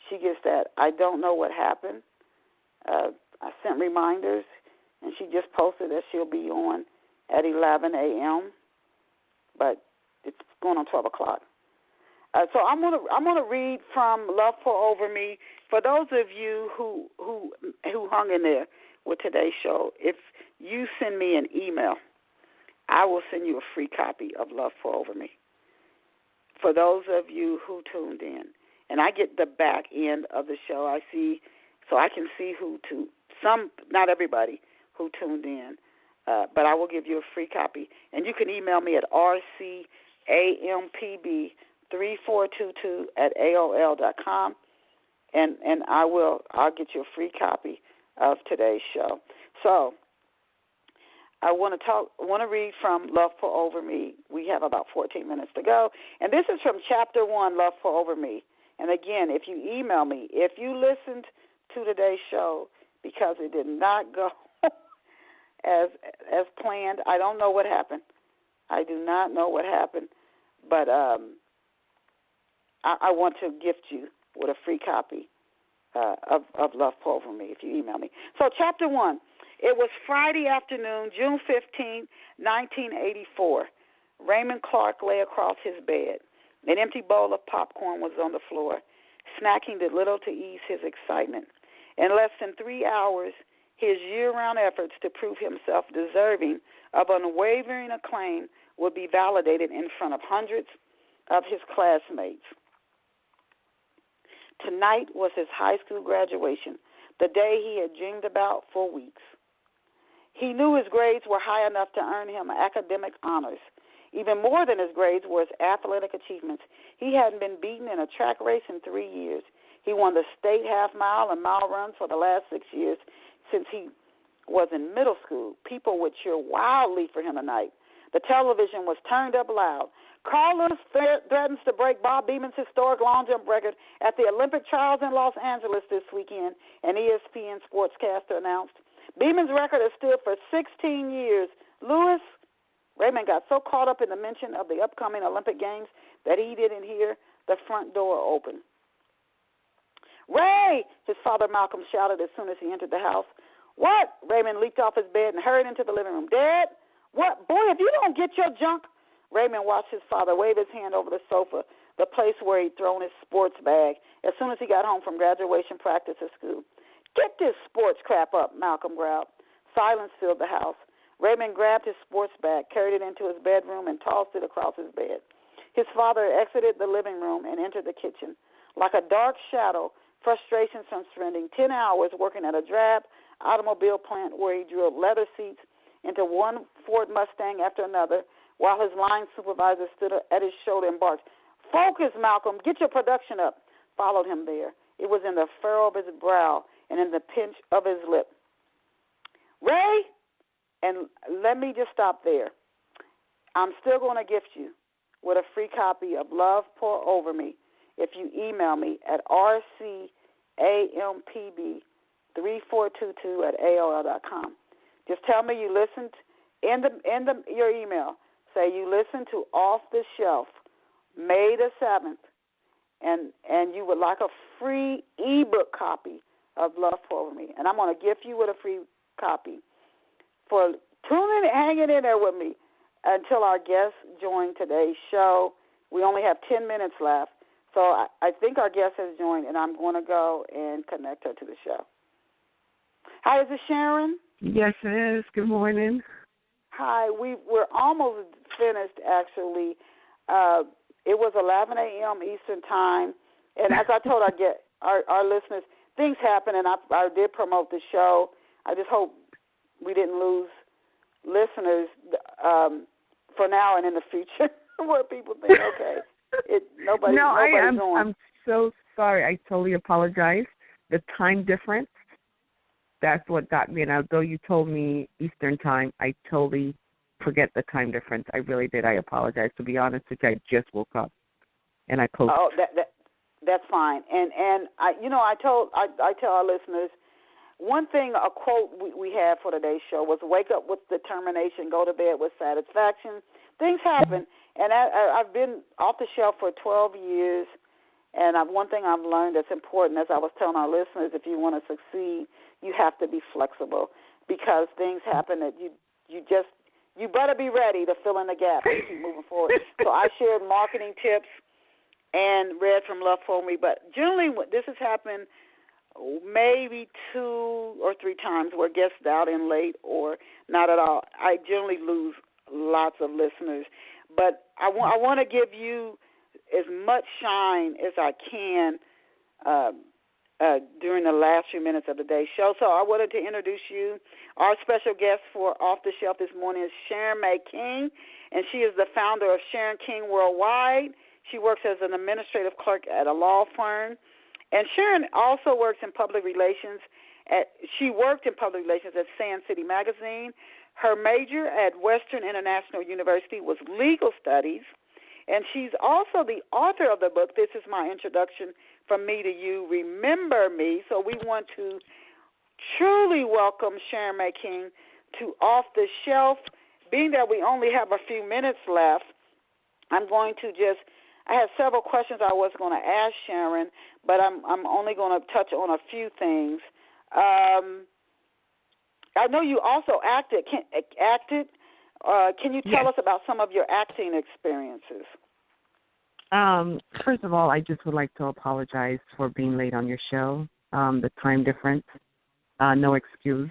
she gets that. I don't know what happened. I sent reminders, and she just posted that she'll be on at 11 a.m., but it's going on 12 o'clock. So I'm gonna read from Love Pour Over Me. For those of you who hung in there with today's show, if you send me an email, I will send you a free copy of Love Pour Over Me. For those of you who tuned in, and I get the back end of the show, I can see not everybody who tuned in, but I will give you a free copy, and you can email me at rcampb3422@aol.com, and I'll get you a free copy of today's show. So I want to read from Love Pour Over Me. We have about 14 minutes to go, and this is from Chapter 1, Love Pour Over Me. And again, if you email me, if you listened to today's show because it did not go as planned, I don't know what happened. I do not know what happened, but I want to gift you with a free copy of Love Pour Over Me if you email me. So Chapter 1, it was Friday afternoon, June 15, 1984. Raymond Clark lay across his bed. An empty bowl of popcorn was on the floor. Snacking did little to ease his excitement. In less than 3 hours, his year-round efforts to prove himself deserving of unwavering acclaim would be validated in front of hundreds of his classmates. Tonight was his high school graduation, the day he had dreamed about for weeks. He knew his grades were high enough to earn him academic honors. Even more than his grades were his athletic achievements. He hadn't been beaten in a track race in 3 years. He won the state half-mile and mile runs for the last 6 years since he was in middle school. People would cheer wildly for him tonight. The television was turned up loud. Carl Lewis threatens to break Bob Beeman's historic long jump record at the Olympic trials in Los Angeles this weekend, an ESPN sportscaster announced. Beeman's record has stood for 16 years. Raymond got so caught up in the mention of the upcoming Olympic Games that he didn't hear the front door open. "Ray!" his father Malcolm shouted as soon as he entered the house. "What?" Raymond leaped off his bed and hurried into the living room. "Dad? What? Boy, if you don't get your junk." Raymond watched his father wave his hand over the sofa, the place where he'd thrown his sports bag, as soon as he got home from graduation practice at school. "Get this sports crap up," Malcolm growled. Silence filled the house. Raymond grabbed his sports bag, carried it into his bedroom, and tossed it across his bed. His father exited the living room and entered the kitchen. Like a dark shadow, frustration from spending 10 hours working at a drab automobile plant where he drilled leather seats into one Ford Mustang after another, while his line supervisor stood at his shoulder and barked, "Focus, Malcolm, get your production up," followed him there. It was in the furrow of his brow and in the pinch of his lip. "Ray," and let me just stop there. I'm still going to gift you with a free copy of Love Pour Over Me if you email me at rcampb3422@aol.com. Just tell me you listened in your email. Say you listened to Off the Shelf, May the 7th, and you would like a free ebook copy of Love Pour Over Me. And I'm going to gift you with a free copy for tuning and hanging in there with me until our guests join today's show. We only have 10 minutes left, so I think our guest has joined, and I'm going to go and connect her to the show. Hi, is this Sharon? Yes, it is. Good morning. Hi, we're almost finished, actually. It was 11 a.m. Eastern Time, and as I told our listeners, things happen, and I did promote the show. I just hope we didn't lose listeners for now and in the future, where people think, okay, nobody's on. I'm so sorry. I totally apologize. The time difference, that's what got me. And although you told me Eastern Time, I totally forget the time difference. I really did. I apologize. To be honest with you, I just woke up and I closed. Oh, that's fine. And I tell our listeners, one thing, a quote we had for today's show was wake up with determination, go to bed with satisfaction. Things happen, and I've been off the shelf for 12 years, and one thing I've learned that's important, as I was telling our listeners, if you want to succeed, you have to be flexible because things happen that you better be ready to fill in the gap and keep moving forward. So I shared marketing tips and read from Love for Me, but generally this has happened maybe 2 or 3 times where guests dialed in late or not at all. I generally lose lots of listeners, but I want to give you as much shine as I can during the last few minutes of the day's show. So I wanted to introduce you. Our special guest for Off the Shelf this morning is Sharon King, and she is the founder of Sharon King Worldwide. She works as an administrative clerk at a law firm. And Sharon also works in public relations. She worked in public relations at Sand City Magazine. Her major at Western International University was legal studies. And she's also the author of the book, This Is My Introduction from Me to You, Remember Me. So we want to truly welcome Sharon King to Off the Shelf. Being that we only have a few minutes left, I have several questions I was going to ask Sharon, but I'm only going to touch on a few things. I know you also acted. Can you tell us about some of your acting experiences? First of all, I just would like to apologize for being late on your show. The time difference, no excuse.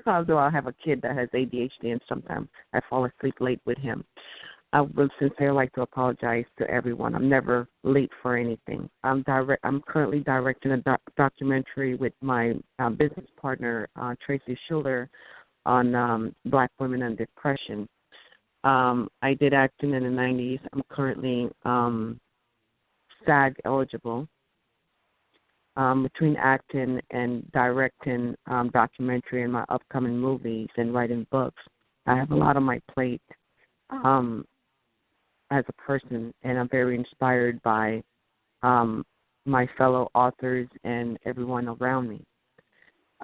Although I have a kid that has ADHD and sometimes I fall asleep late with him. I would sincerely like to apologize to everyone. I'm never late for anything. I'm currently directing a documentary with my business partner, Tracy Schuler, on Black women and depression. I did acting in the 90s. I'm currently SAG eligible. Between acting and directing documentary and my upcoming movies and writing books, I have a lot on my plate. As a person, and I'm very inspired by my fellow authors and everyone around me.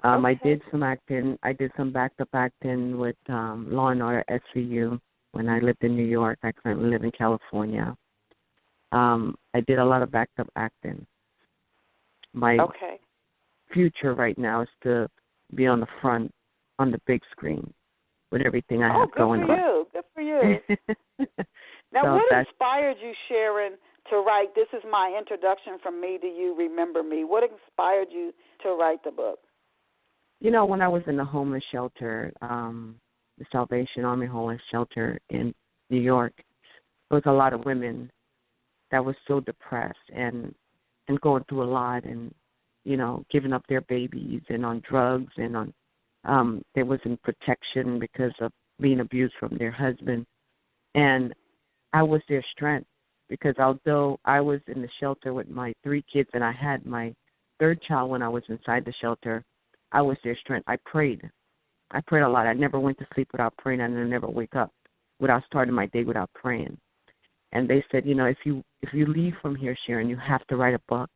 I did some acting. I did some backed-up acting with Law & Order SVU when I lived in New York. I currently live in California. I did a lot of backed-up acting. My future right now is to be on the front, on the big screen, with everything I have going on. Good for you. Now, So what inspired you, Sharon, to write This Is My Introduction from Me to You, Remember Me? What inspired you to write the book? You know, when I was in the homeless shelter, the Salvation Army homeless shelter in New York, there was a lot of women that were so depressed and going through a lot and, you know, giving up their babies and on drugs and on there wasn't protection because of being abused from their husband. And I was their strength because although I was in the shelter with my 3 kids and I had my 3rd child when I was inside the shelter, I was their strength. I prayed. I prayed a lot. I never went to sleep without praying, and I never wake up without starting my day without praying. And they said, you know, if you leave from here, Sharon, you have to write a book.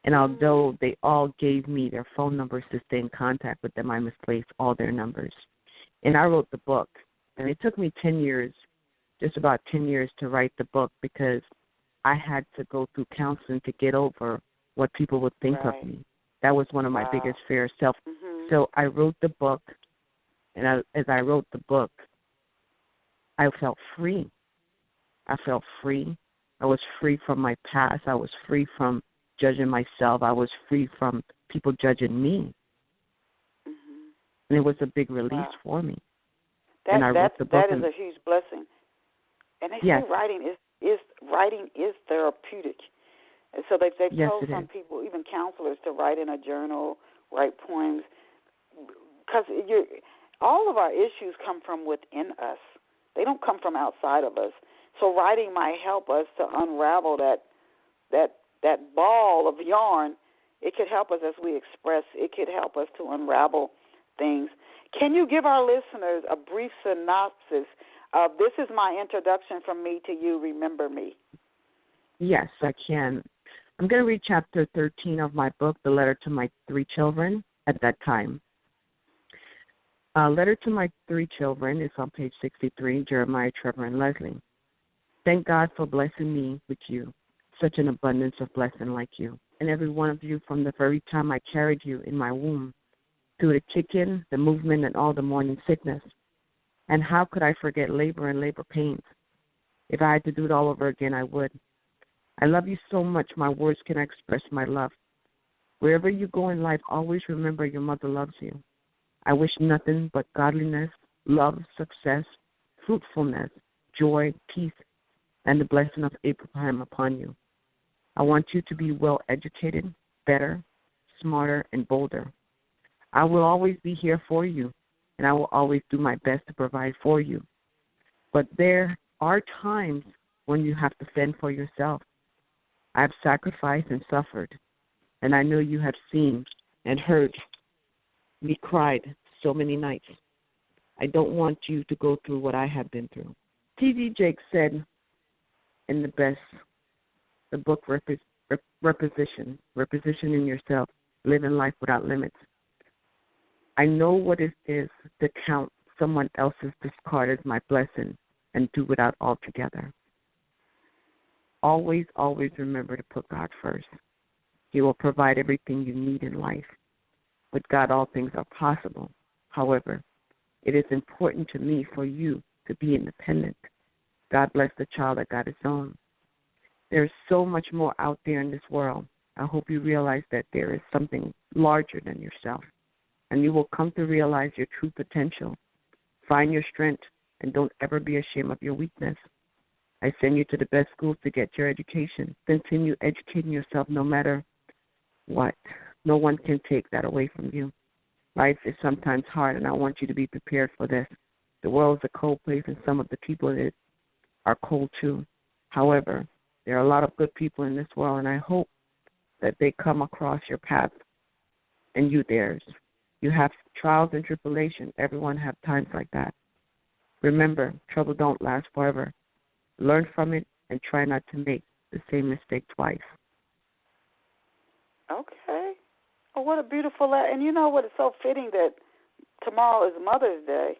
And although they all gave me their phone numbers to stay in contact with them, I misplaced all their numbers. And I wrote the book. And it took me 10 years, just about 10 years to write the book because I had to go through counseling to get over what people would think of me. That was one of my biggest fears. So I wrote the book, and as I wrote the book, I felt free. I felt free. I was free from my past. I was free from judging myself. I was free from people judging me. And it was a big release for me. And I wrote the book. That is a huge blessing. And they say writing is therapeutic. And so they've told some people, even counselors, to write in a journal, write poems, because all of our issues come from within us. They don't come from outside of us. So writing might help us to unravel that ball of yarn. It could help us as we express. It could help us to unravel things. Can you give our listeners a brief synopsis of this is my introduction from me to you, Remember Me? Yes, I can. I'm going to read chapter 13 of my book, The Letter to My Three Children, at that time. Letter to My Three Children is on page 63, Jeremiah, Trevor, and Leslie. Thank God for blessing me with you, such an abundance of blessing like you, and every one of you from the very time I carried you in my womb, through the kicking, the movement, and all the morning sickness. And how could I forget labor and labor pains? If I had to do it all over again, I would. I love you so much, my words cannot express my love. Wherever you go in life, always remember your mother loves you. I wish nothing but godliness, love, success, fruitfulness, joy, peace, and the blessing of Abraham upon you. I want you to be well educated, better, smarter, and bolder. I will always be here for you, and I will always do my best to provide for you. But there are times when you have to fend for yourself. I have sacrificed and suffered, and I know you have seen and heard me cried so many nights. I don't want you to go through what I have been through. T.D. Jakes said in the book Reposition in Yourself, Living Life Without Limits. I know what it is to count someone else's discard as my blessing and do without altogether. Always, always remember to put God first. He will provide everything you need in life. With God, all things are possible. However, it is important to me for you to be independent. God bless the child that got his own. There is so much more out there in this world. I hope you realize that there is something larger than yourself, and you will come to realize your true potential. Find your strength, and don't ever be ashamed of your weakness. I send you to the best schools to get your education. Continue educating yourself no matter what. No one can take that away from you. Life is sometimes hard, and I want you to be prepared for this. The world is a cold place, and some of the people in it are cold too. However, there are a lot of good people in this world, and I hope that they come across your path and you theirs. You have trials and tribulations. Everyone have times like that. Remember, trouble don't last forever. Learn from it and try not to make the same mistake twice. Okay. Oh, what a beautiful letter. And you know what? It's so fitting that tomorrow is Mother's Day.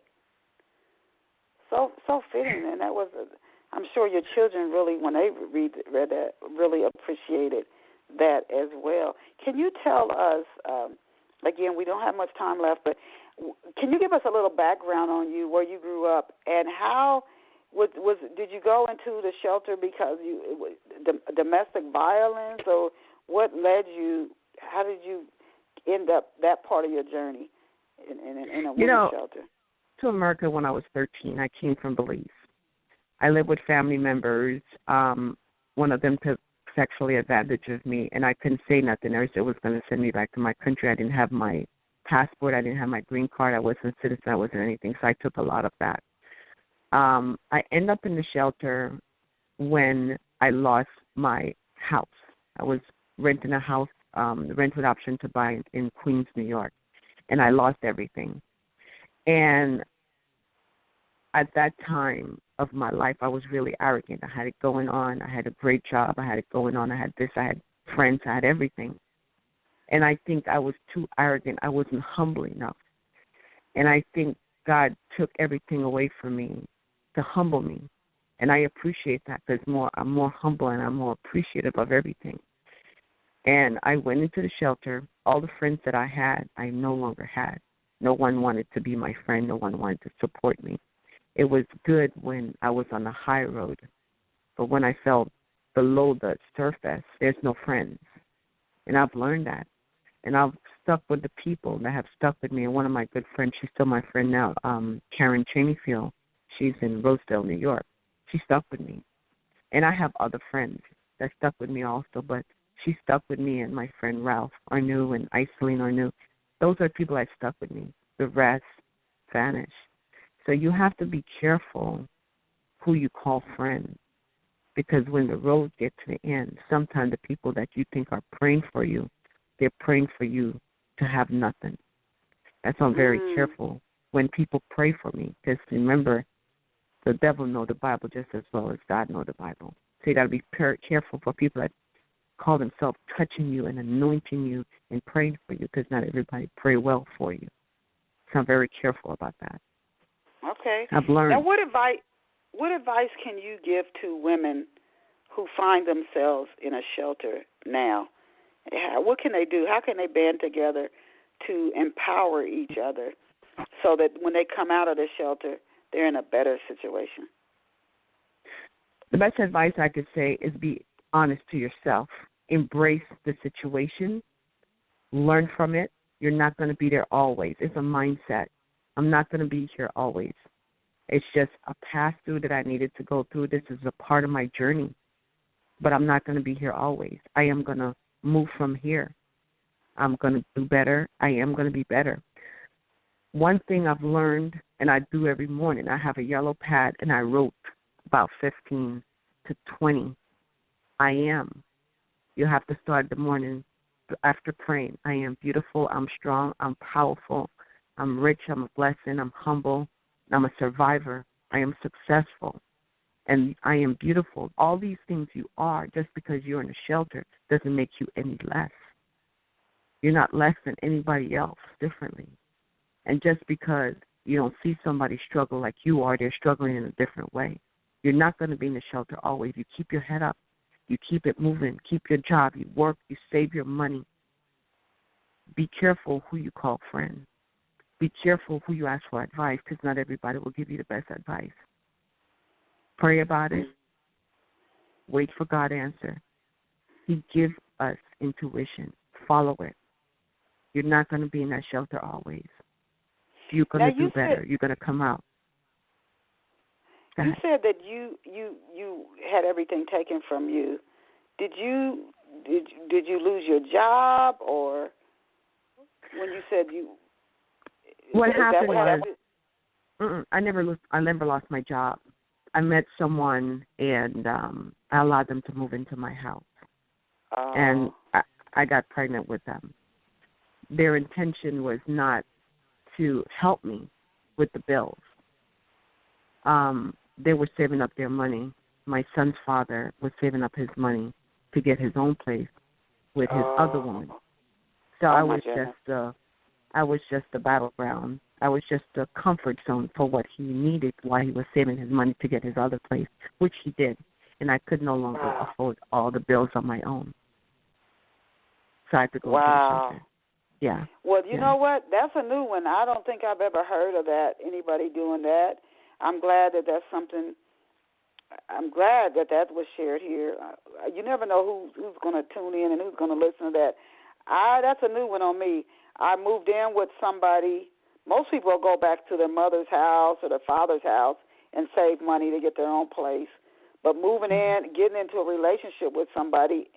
So fitting. And that was, I'm sure your children really, when they read that, really appreciated that as well. Can you tell us, again, we don't have much time left, but can you give us a little background on you, where you grew up, and how did you go into the shelter because domestic violence, or what led you? How did you end up that part of your journey in a women's shelter? To America when I was 13. I came from Belize. I lived with family members. One of them took sexually advantage of me, and I couldn't say nothing. Or it was going to send me back to my country. I didn't have my passport. I didn't have my green card. I wasn't a citizen. I wasn't anything. So I took a lot of that. I ended up in the shelter when I lost my house. I was renting a house, rent with option to buy in Queens, New York, and I lost everything. And at that time of my life, I was really arrogant. I had it going on. I had a great job. I had it going on. I had this. I had friends. I had everything. And I think I was too arrogant. I wasn't humble enough. And I think God took everything away from me to humble me. And I appreciate that because I'm more humble and I'm more appreciative of everything. And I went into the shelter. All the friends that I had, I no longer had. No one wanted to be my friend. No one wanted to support me. It was good when I was on the high road. But when I fell below the surface, there's no friends. And I've learned that. And I've stuck with the people that have stuck with me. And one of my good friends, she's still my friend now, Sharon King. She's in Rosedale, New York. She stuck with me. And I have other friends that stuck with me also, but she stuck with me, and my friend Ralph Arnu and Iceline Arnu. Those are people that stuck with me. The rest vanished. So you have to be careful who you call friends, because when the road gets to the end, sometimes the people that you think are praying for you, they're praying for you to have nothing. That's why I'm very careful when people pray for me. Because remember, the devil know the Bible just as well as God know the Bible. So you got to be careful for people that call themselves touching you and anointing you and praying for you, because not everybody pray well for you. So I'm very careful about that. Okay. I've learned. Now, what advice can you give to women who find themselves in a shelter now? What can they do? How can they band together to empower each other so that when they come out of the shelter, they're in a better situation? The best advice I could say is be honest to yourself. Embrace the situation. Learn from it. You're not going to be there always. It's a mindset. I'm not going to be here always. It's just a pass-through that I needed to go through. This is a part of my journey. But I'm not going to be here always. I am going to move from here. I'm going to do better. I am going to be better. One thing I've learned, and I do every morning, I have a yellow pad, and I wrote about 15 to 20. I am. You have to start the morning after praying. I am beautiful. I'm strong. I'm powerful. I'm rich. I'm a blessing. I'm humble. I'm a survivor. I am successful. And I am beautiful. All these things you are, just because you're in a shelter, doesn't make you any less. You're not less than anybody else differently. And just because you don't see somebody struggle like you are, they're struggling in a different way. You're not going to be in the shelter always. You keep your head up. You keep it moving. Keep your job. You work. You save your money. Be careful who you call friend. Be careful who you ask for advice, because not everybody will give you the best advice. Pray about it. Wait for God's answer. He gives us intuition. Follow it. You're not going to be in that shelter always. You're going to do better. You're going to come out. You said that you had everything taken from you. Did you lose your job, or when you said you? What happened was I never lost my job. I met someone, and I allowed them to move into my house, and I got pregnant with them. Their intention was not to help me with the bills. They were saving up their money. My son's father was saving up his money to get his own place with his other woman. So I was just a battleground. I was just a comfort zone for what he needed while he was saving his money to get his other place, which he did. And I could no longer afford all the bills on my own. So I had to go to the shelter. Yeah. Well, you know what? That's a new one. I don't think I've ever heard of that, anybody doing that. I'm glad that that's something. I'm glad that was shared here. You never know who's going to tune in and who's going to listen to that. That's a new one on me. I moved in with somebody. Most people will go back to their mother's house or their father's house and save money to get their own place. But moving in, getting into a relationship with somebody,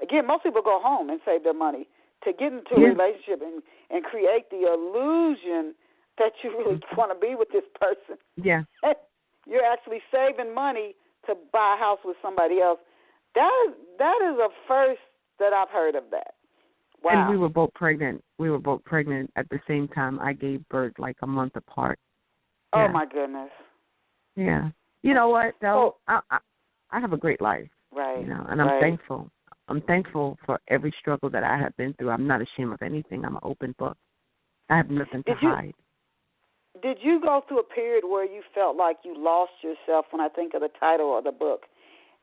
again, most people go home and save their money. To get into a relationship and create the illusion that you really want to be with this person. Yeah. You're actually saving money to buy a house with somebody else. That is a first that I've heard of that. Wow. And we were both pregnant. At the same time. I gave birth like a month apart. Oh, my goodness. Yeah. You know what, though? I have a great life. Right. You know, and I'm thankful. I'm thankful for every struggle that I have been through. I'm not ashamed of anything. I'm an open book. I have nothing to hide. Did you go through a period where you felt like you lost yourself when I think of the title of the book?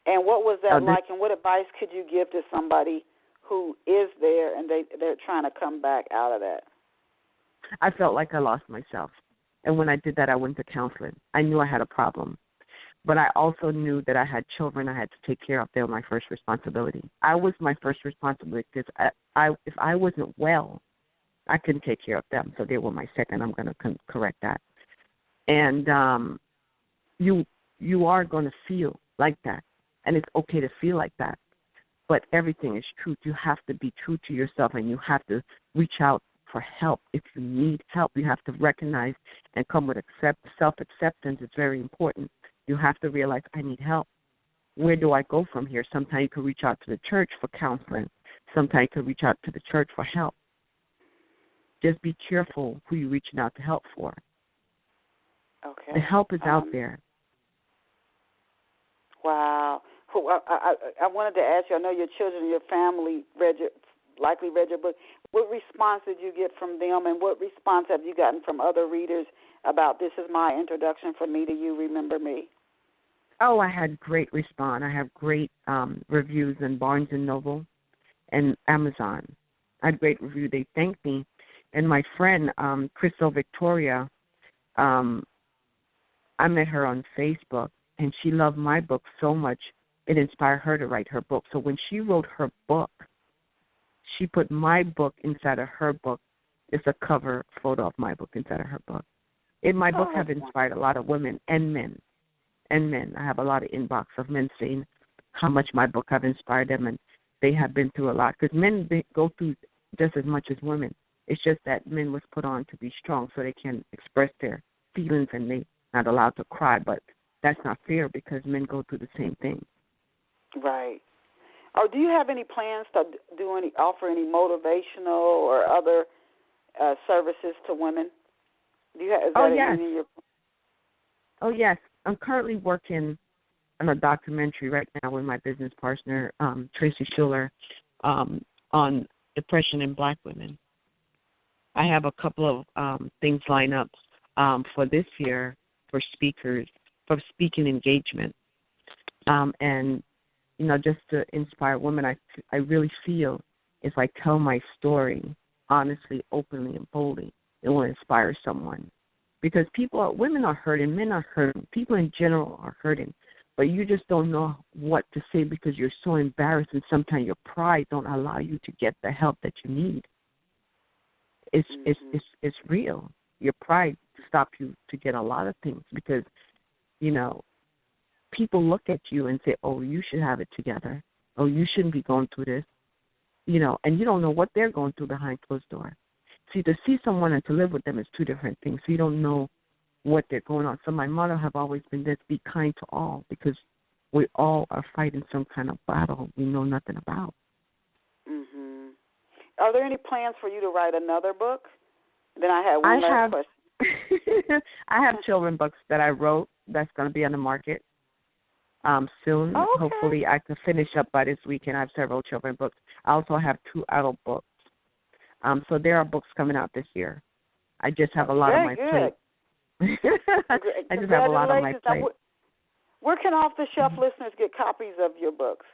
And what was that like, and what advice could you give to somebody who is there and they're trying to come back out of that? I felt like I lost myself. And when I did that, I went to counseling. I knew I had a problem. But I also knew that I had children I had to take care of. They were my first responsibility. I was my first responsibility because if I wasn't well, I couldn't take care of them. So they were my second. I'm going to correct that. And you are going to feel like that. And it's okay to feel like that. But everything is truth. You have to be true to yourself, and you have to reach out for help. If you need help, you have to recognize and come with self-acceptance. It's very important. You have to realize, I need help. Where do I go from here? Sometimes you can reach out to the church for counseling. Sometimes you can reach out to the church for help. just be careful who you're reaching out to help for. Okay. The help is out there. Wow. I wanted to ask you, I know your children and your family likely read your book. What response did you get from them, and what response have you gotten from other readers about this is my introduction from me to you, remember me? Oh, I had great response. I have great reviews in Barnes & Noble and Amazon. I had great review. They thanked me. And my friend, Crystal Victoria, I met her on Facebook, and she loved my book so much it inspired her to write her book. So when she wrote her book, she put my book inside of her book. It's a cover photo of my book inside of her book. My book have inspired a lot of women and men. I have a lot of inbox of men saying how much my book have inspired them, and they have been through a lot. Because men, they go through just as much as women. It's just that men was put on to be strong so they can express their feelings and they not allowed to cry. But that's not fair because men go through the same thing. Right. Oh, do you have any plans to offer any motivational or other services to women? Do you have, yes. Oh, yes. I'm currently working on a documentary right now with my business partner, Tracy Schuler, on depression in Black women. I have a couple of things lined up for this year for speakers, for speaking engagement. And, just to inspire women, I really feel if I tell my story honestly, openly, and boldly, it will inspire someone. Because women are hurting, men are hurting, people in general are hurting, but you just don't know what to say because you're so embarrassed, and sometimes your pride don't allow you to get the help that you need. It's real. Your pride stops you to get a lot of things because, people look at you and say, oh, you should have it together. Oh, you shouldn't be going through this. And you don't know what they're going through behind closed doors. See, to see someone and to live with them is two different things. So you don't know what they're going on. So my motto have always been this: be kind to all, because we all are fighting some kind of battle we know nothing about. Mhm. Are there any plans for you to write another book? Then I have one last question. I have children books that I wrote that's going to be on the market soon. Okay. Hopefully I can finish up by this weekend. I have several children books. I also have 2 adult books. So there are books coming out this year. I just have a lot on my plate. I just have a lot on my plate. Where can off-the-shelf listeners get copies of your books?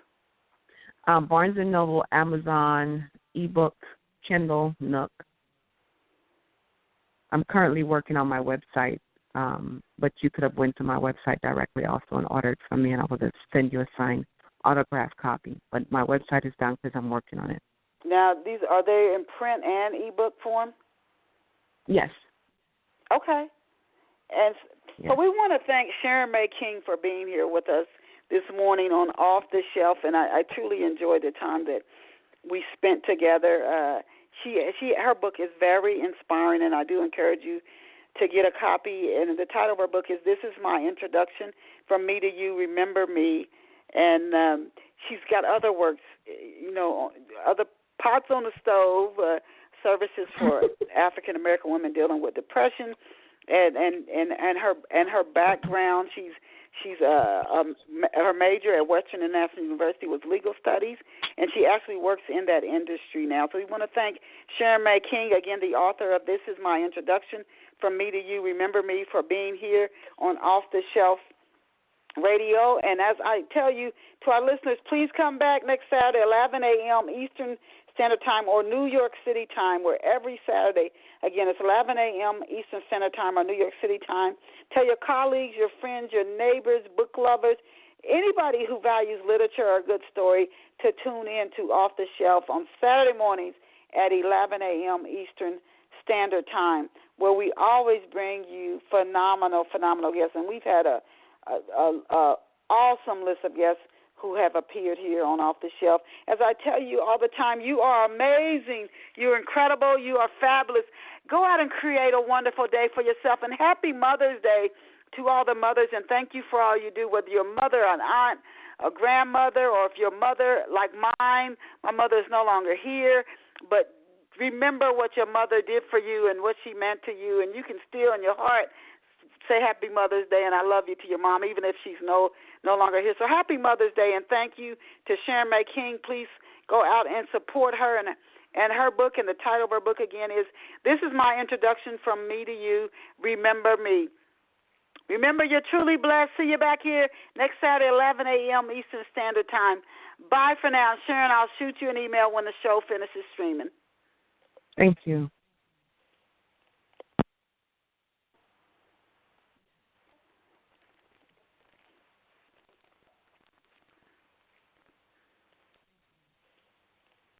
Barnes & Noble, Amazon, ebook, Kindle, Nook. I'm currently working on my website, but you could have went to my website directly also and ordered from me, and I will just send you a signed autographed copy. But my website is down because I'm working on it. Now, are they in print and ebook form? Yes. Okay. And so we want to thank Sharon May King for being here with us this morning on Off the Shelf, and I truly enjoyed the time that we spent together. Her book is very inspiring, and I do encourage you to get a copy. And the title of her book is "This Is My Introduction from Me to You, Remember Me." And she's got other works, other pots on the stove, services for African American women dealing with depression, and her background. Her major at Western International University was legal studies, and she actually works in that industry now. So we want to thank Sharon May King, again, the author of This Is My Introduction from Me to You, Remember Me, for being here on Off the Shelf Radio. And as I tell you to our listeners, please come back next Saturday, 11 a.m. Eastern Standard Time or New York City time. We're every Saturday. Again, it's 11 a.m. Eastern Standard Time or New York City time. Tell your colleagues, your friends, your neighbors, book lovers, anybody who values literature or a good story to tune in to Off the Shelf on Saturday mornings at 11 a.m. Eastern Standard Time, where we always bring you phenomenal guests. And we've had a awesome list of guests who have appeared here on Off the Shelf. As I tell you all the time, you are amazing. You're incredible. You are fabulous. Go out and create a wonderful day for yourself. And happy Mother's Day to all the mothers. And thank you for all you do, whether you're a mother, an aunt, a grandmother, or if you're a mother like mine. My mother is no longer here, but remember what your mother did for you and what she meant to you, and you can still in your heart say Happy Mother's Day and I love you to your mom, even if she's no longer here. So Happy Mother's Day, and thank you to Sharon King. Please go out and support her and her book, and the title of her book again is This Is My Introduction from Me to You, Remember Me. Remember, you're truly blessed. See you back here next Saturday, 11 a.m. Eastern Standard Time. Bye for now. Sharon, I'll shoot you an email when the show finishes streaming. Thank you.